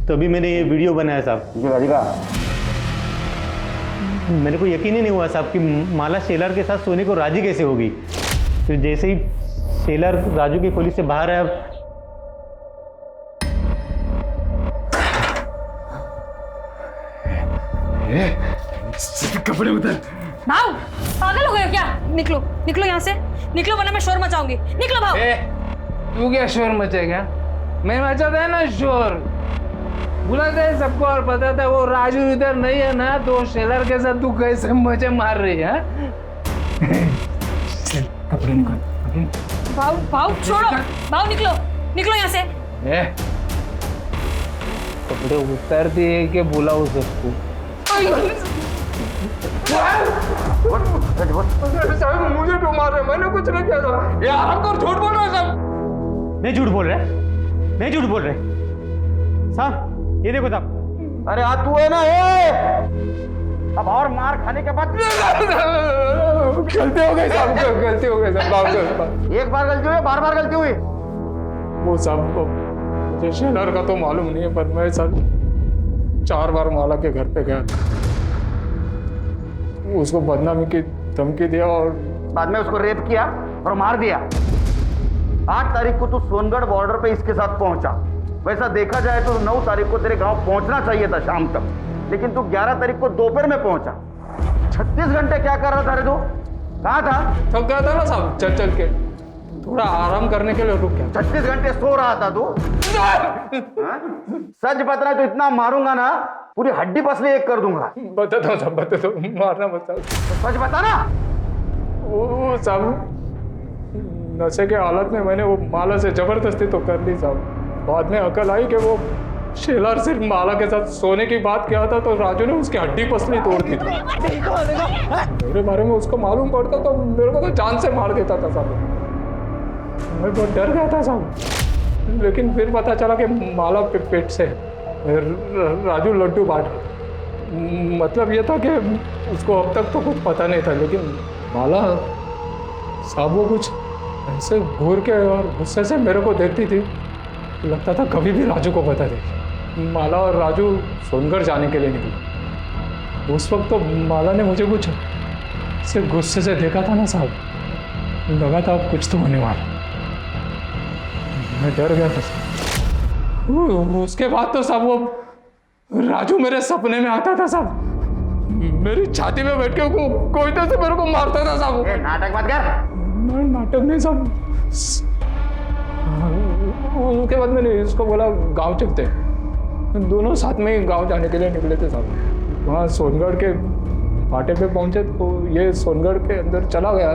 तभी मैंने ये वीडियो बनाया साहब। मेरे को यकीन ही नहीं हुआ साहब कि माला शेलार के साथ सोने को राजी कैसे होगी। फिर जैसे ही शेलार राजू की खोली से बाहर आया, कपड़े उतर। भाव पागल हो गए क्या? निकलो निकलो यहाँ से, निकलो वरना मैं शोर मचाऊंगी। निकलो भाव। तू क्या शोर मचेगा? मैं मचाता है ना शोर, बुलाता है सबको और बताता है वो राजू इधर नहीं है ना, तो शेलर के साथ तू कैसे मजे मार रही है? कपड़े निकाल। भाव भाव छोड़ो, भाव निकलो, निकलो यहाँ से। कपड़े उतार दिए कि बुलाओ सबको? साहब मुझे क्यों मार रहे? मैंने कुछ नहीं किया था। ये आराम कर, झूठ बोल रहे हैं साहब। नहीं झूठ बोल रहे, नहीं झूठ बोल रहे साहब। ये देखो साहब। अरे आज तू है ना ये, अब और मार खाने के बाद गलती हो गई साहब, गलती हो गई साहब। एक बार गलती हुई, बार बार गलती हुई। वो साहब को मुझे शेलर का तो मालूम नहीं है, पर मैं सर 4 बार माला के घर पे गया, उसको बदनामी की धमकी दिया और बाद में उसको रेप किया और मार दिया। 8 तारीख को तू सोनगढ़ बॉर्डर पे इसके साथ पहुंचा। वैसा देखा जाए तो 9 तारीख को तेरे गांव पहुंचना चाहिए था शाम तक, लेकिन तू 11 तारीख को दोपहर में पहुंचा। 36 घंटे क्या कर रहा था रे तू? कहाँ था? थक गया था ना साहब, चल चल के, थोड़ा आराम करने के लिए रुक गया। 36 घंटे सो रहा था तू? सच बता, तो इतना मारूंगा ना पूरी हड्डी पसली एक कर दूंगा। बता दो साहब, बता दो, मारना बता। सच बता ना। वो साहब नशे के हालत में मैंने वो माला से जबरदस्ती तो कर ली साहब। बाद में अकल आई कि वो शेलर सिर्फ माला के साथ सोने की बात किया था, तो राजू ने उसकी हड्डी पसली तोड़ दी थी। मेरे बारे में उसको मालूम पड़ता तो मेरे को तो जान से मार देता था साहब। मैं बहुत डर गया था साहब, लेकिन फिर पता चला कि माला पेट से राजू लड्डू बांट। मतलब ये था कि उसको अब तक तो कुछ पता नहीं था, लेकिन माला साहब वो कुछ ऐसे घूर के और गुस्से से मेरे को देखती थी, लगता था कभी भी राजू को बता दे। माला और राजू सोनगढ़ जाने के लिए निकले। उस वक्त तो माला ने मुझे कुछ से गुस्से से देखा था ना साहब, लगा था अब कुछ तो होने वाला। मैं डर गया था साहब। उसके बाद तो साहब वो राजू मेरे सपने में आता था साहब, मेरी छाती में बैठ के कोई तो से मेरे को मारता था साहब। नाटक मत कर। नाटक नहीं साहब। उसके बाद मैंने इसको बोला गांव चलते हैं। दोनों साथ में ही गांव जाने के लिए निकले थे साहब। वहाँ सोनगढ़ के फाटे पे पहुंचे तो ये सोनगढ़ के अंदर चला गया।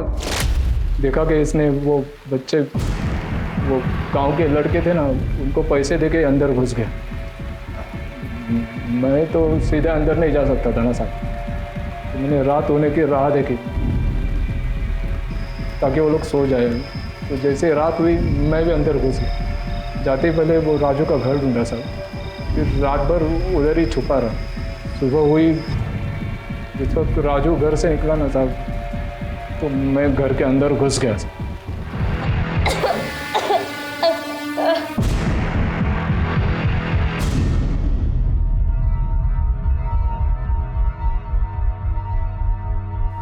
देखा कि इसने वो बच्चे, वो गांव के लड़के थे ना, उनको पैसे देके अंदर घुस गया। मैं तो सीधे अंदर नहीं जा सकता था ना साहब, तो मैंने रात होने की राह देखी ताकि वो लोग सो जाए। तो जैसे रात हुई मैं भी अंदर घुस गया। जाते ही पहले वो राजू का घर ढूंढा साहब, फिर रात भर उधर ही छुपा रहा। सुबह हुई, जिस वक्त राजू घर से निकला ना साहब, तो मैं घर के अंदर घुस गया।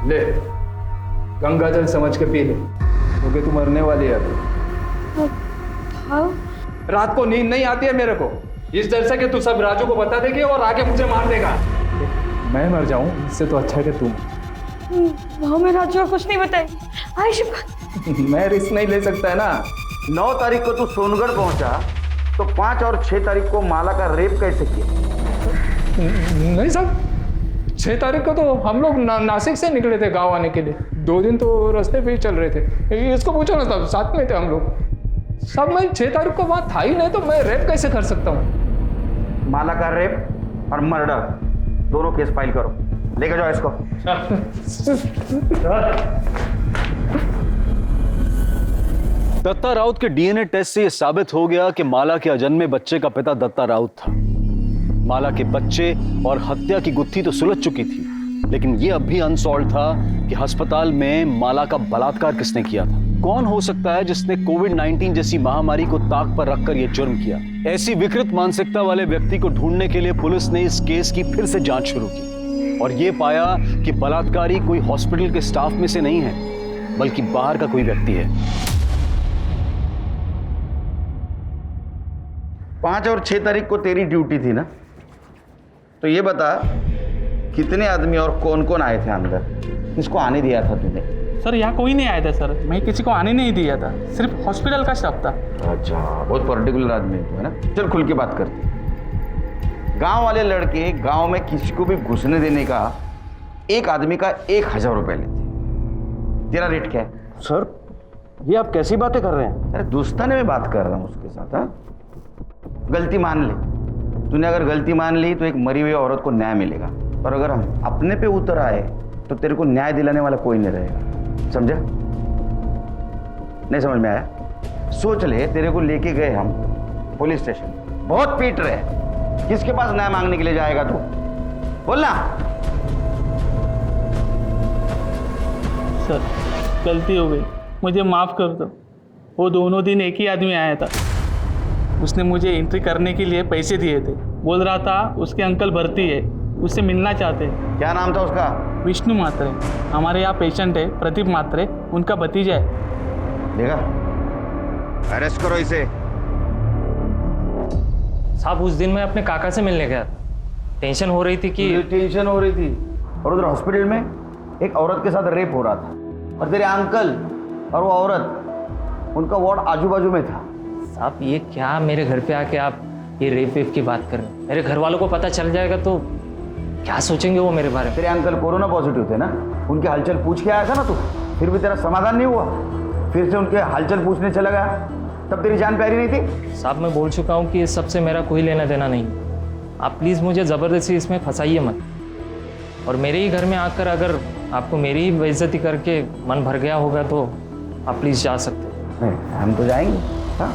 ले गंगा जल समझ के पी ले, क्योंकि तू मरने वाली है अभी। रात को नींद नहीं आती है मेरे को, इस डर से कि तू सब राजू को बता देगी और आगे मुझे मार देगा। मैं मर जाऊं इससे तो अच्छा है कि तू। मैं राजू को कुछ नहीं बताई। आयुष मैं रिस्क नहीं ले सकता है ना। 9 तारीख को तू सोनगढ़ पहुंचा तो 5 और 6 तारीख को माला का रेप कैसे किया? नहीं साहब, 6 तारीख को तो हम लोग नासिक से निकले थे गांव आने के लिए। 2 दिन तो रास्ते पे ही चल रहे थे। इसको पूछो ना साहब, साथ में थे हम लोग सब। मैं 6 तारीख को वहाँ था ही नहीं, तो मैं रेप कैसे कर सकता हूँ? माला का रेप और मर्डर दोनों केस फाइल करो, लेकर जाओ इसको। दत्ता राउत के डीएनए टेस्ट से यह साबित हो गया कि माला के अजन्मे बच्चे का पिता दत्ता राउत था। माला के बच्चे और हत्या की गुत्थी तो सुलझ चुकी थी, लेकिन यह अब भी अनसॉल्व था कि अस्पताल में माला का बलात्कार किसने किया था। कौन हो सकता है जिसने कोविड-19 जैसी महामारी को ताक पर रखकर यह जुर्म किया? ऐसी विकृत मानसिकता वाले व्यक्ति को ढूंढने के लिए पुलिस ने इस केस की फिर से जांच शुरू की और यह पाया कि बलात्कारी कोई हॉस्पिटल के स्टाफ में से नहीं है, बल्कि बाहर का कोई व्यक्ति है। 5 और 6 तारीख को तेरी ड्यूटी थी ना, तो ये बता कितने आदमी और कौन कौन आए थे अंदर? किसको आने दिया था तूने? सर यहाँ कोई नहीं आया था सर, मैं किसी को आने नहीं दिया था, सिर्फ हॉस्पिटल का स्टाफ था। अच्छा, बहुत पर्टिकुलर आदमी है ना। चल खुल के बात करते। गांव वाले लड़के गांव में किसी को भी घुसने देने का एक आदमी का 1000 रुपए लेते, तेरा रेट क्या है? सर ये आप कैसी बातें कर रहे हैं? अरे दोस्ताने में बात कर रहा हूँ उसके साथ। हाँ, गलती मान ले। तूने अगर गलती मान ली तो एक मरी हुई औरत को न्याय मिलेगा, और अगर हम अपने पे उतर आए तो तेरे को न्याय दिलाने वाला कोई नहीं रहेगा। समझा? नहीं समझ में आया? सोच ले, तेरे को लेके गए हम पुलिस स्टेशन, बहुत पीट रहे, किसके पास न्याय मांगने के लिए जाएगा तू? बोलना। सर गलती हो गई, मुझे माफ़ कर दो। वो दोनों दिन एक ही आदमी आया था, उसने मुझे एंट्री करने के लिए पैसे दिए थे। बोल रहा था उसके अंकल भर्ती है, उससे मिलना चाहते हैं। क्या नाम था उसका? विष्णु मात्रे। हमारे यहाँ पेशेंट है प्रदीप मात्रे, उनका भतीजा है। देखा, अरेस्ट करो इसे। साहब उस दिन मैं अपने काका से मिलने गया था, टेंशन हो रही थी कि टेंशन हो रही थी, और उधर हॉस्पिटल में एक औरत के साथ रेप हो रहा था, और तेरे अंकल और वो औरत, उनका वार्ड आजू बाजू में था। साहब ये क्या मेरे घर पे आके आप ये रेप वेप की बात कर रहे हैं? मेरे घर वालों को पता चल जाएगा तो क्या सोचेंगे वो मेरे बारे में? तेरे अंकल कोरोना पॉजिटिव थे ना, उनके हालचाल पूछ के आया था ना तू, फिर भी तेरा समाधान नहीं हुआ, फिर से उनके हालचाल पूछने चला गया, तब तेरी जान प्यारी नहीं थी? साहब मैं बोल चुका हूँ कि इस सब से मेरा कोई लेना देना नहीं। आप प्लीज़ मुझे ज़बरदस्ती इसमें फंसाइए मत, और मेरे ही घर में आकर अगर आपको मेरी ही बेइज्जती करके मन भर गया होगा तो आप प्लीज़ जा सकते हो। नहीं, हम तो जाएंगे। हाँ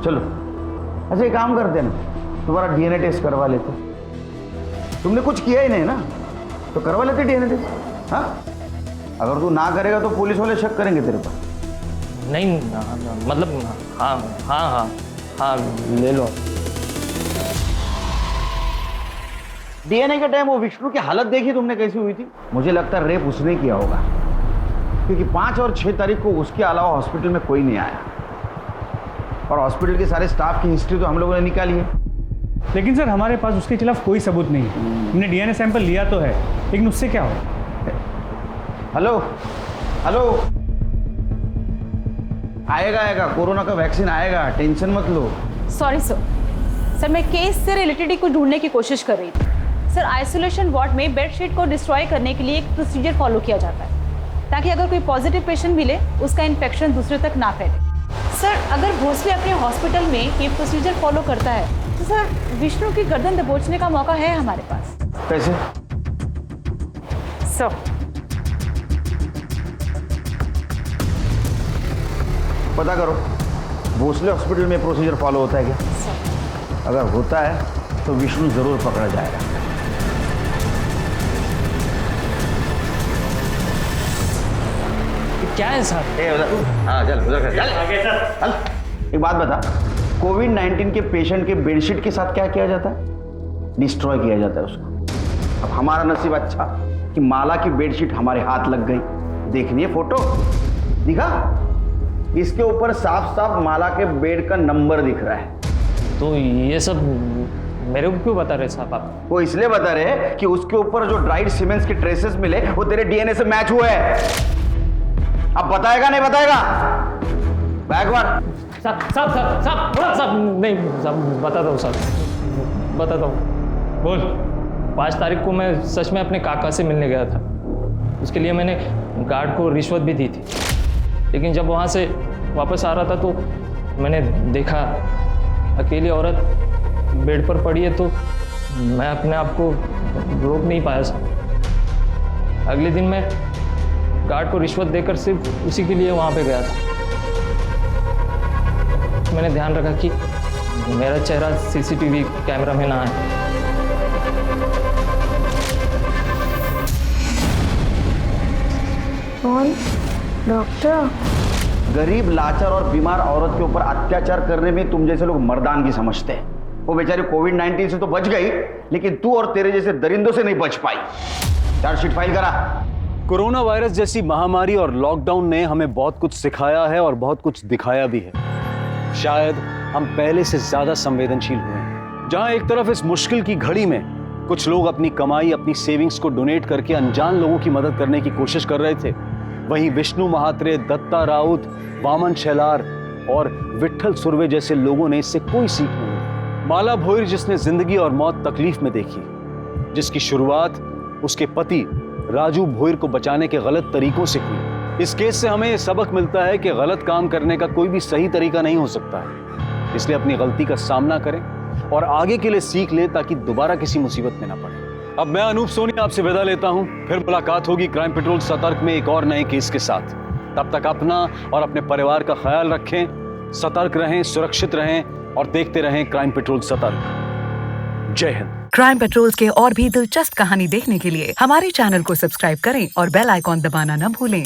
चलो, अच्छा एक काम करते ना, तुम्हारा डीएनए टेस्ट करवा लेते। तुमने कुछ किया ही नहीं ना, तो करवा लेते डीएनए टेस्ट। हाँ, अगर तू ना करेगा तो पुलिस वाले शक करेंगे तेरे पर। नहीं मतलब हाँ हाँ हाँ हाँ ले लो। डीएनए के टाइम वो विष्णु की हालत देखी तुमने कैसी हुई थी? मुझे लगता है रेप उसने किया होगा, क्योंकि 5 और 6 तारीख को उसके अलावा हॉस्पिटल में कोई नहीं आया, और हॉस्पिटल के सारे स्टाफ की हिस्ट्री तो हम लोगों ने निकाली है। लेकिन सर हमारे पास उसके खिलाफ कोई सबूत नहीं है। हमने डीएनए सैंपल लिया तो है, लेकिन उससे क्या हो? हेलो हेलो, आएगा कोरोना का वैक्सीन आएगा, टेंशन मत लो। सॉरी सर, मैं केस से रिलेटेड ही कुछ ढूंढने की कोशिश कर रही थी। सर आइसोलेशन वार्ड में बेडशीट को डिस्ट्रॉय करने के लिए एक प्रोसीजर फॉलो किया जाता है, ताकि अगर कोई पॉजिटिव पेशेंट मिले उसका इन्फेक्शन दूसरे तक ना फैले। सर अगर भोसले अपने हॉस्पिटल में ये प्रोसीजर फॉलो करता है तो सर विष्णु की गर्दन दबोचने का मौका है हमारे पास। कैसे? सर पता करो, भोसले हॉस्पिटल में प्रोसीजर फॉलो होता है क्या? अगर होता है तो विष्णु जरूर पकड़ा जाएगा। क्या है सर? हाँ चल उधर चल। एक बात बता, कोविड-19 के पेशेंट के बेडशीट के साथ क्या किया जाता है? डिस्ट्रॉय किया जाता है उसको। अब हमारा नसीब अच्छा कि माला की बेडशीट हमारे हाथ लग गई। देखनी है फोटो? दिखा, इसके ऊपर साफ साफ माला के बेड का नंबर दिख रहा है। तो ये सब मेरे को क्यों बता रहे साहब आप? वो इसलिए बता रहे कि उसके ऊपर जो ड्राइड सीमेंट्स के ट्रेसेस मिले वो तेरे डीएनए से मैच हुए हैं। अब बताएगा नहीं बताएगा? बैकवर्ड साहब नहीं साहब, बताता हूँ साहब, बताता हूँ। बोल। 5 तारीख को मैं सच में अपने काका से मिलने गया था, उसके लिए मैंने गार्ड को रिश्वत भी दी थी, लेकिन जब वहाँ से वापस आ रहा था तो मैंने देखा अकेली औरत बेड पर पड़ी है, तो मैं अपने आप को रोक नहीं पाया साहब। अगले दिन मैं गार्ड को रिश्वत देकर सिर्फ उसी के लिए वहाँ पे गया था। मैंने ध्यान रखा कि मेरा चेहरा सीसीटीवी कैमरा में ना आए। कौन? डॉक्टर? गरीब, लाचार और बीमार औरत के ऊपर अत्याचार करने में तुम जैसे लोग मर्दानगी समझते हैं। वो बेचारी कोविड-19 से तो बच गई, लेकिन तू और तेरे जैसे दरिंदों से नहीं बच पाई। चार्जशीट फाइल करा। कोरोना वायरस जैसी महामारी और लॉकडाउन ने हमें बहुत कुछ सिखाया है और बहुत कुछ दिखाया भी है। शायद हम पहले से ज्यादा संवेदनशील हुए हैं। जहां एक तरफ इस मुश्किल की घड़ी में कुछ लोग अपनी कमाई, अपनी सेविंग्स को डोनेट करके अनजान लोगों की मदद करने की कोशिश कर रहे थे, वहीं विष्णु महात्रे, दत्ता राउत, वामन शेलार और विट्ठल सुर्वे जैसे लोगों ने इससे कोई सीख नहीं। माला भोईर, जिसने जिंदगी और मौत तकलीफ में देखी, जिसकी शुरुआत उसके पति राजू भोईर को बचाने के गलत तरीकों से हुई, इस केस से हमें सबक मिलता है कि गलत काम करने का कोई भी सही तरीका नहीं हो सकता है, इसलिए अपनी गलती का सामना करें और आगे के लिए सीख लें ताकि दोबारा किसी मुसीबत में ना पड़े। अब मैं अनूप सोनी आपसे विदा लेता हूं, फिर मुलाकात होगी क्राइम पेट्रोल सतर्क में एक और नए केस के साथ। तब तक अपना और अपने परिवार का ख्याल रखें, सतर्क रहें, सुरक्षित रहें और देखते रहें क्राइम पेट्रोल सतर्क। जय हिंद। क्राइम पेट्रोल के और भी दिलचस्प कहानी देखने के लिए हमारे चैनल को सब्सक्राइब करें और बेल आइकॉन दबाना न भूलें।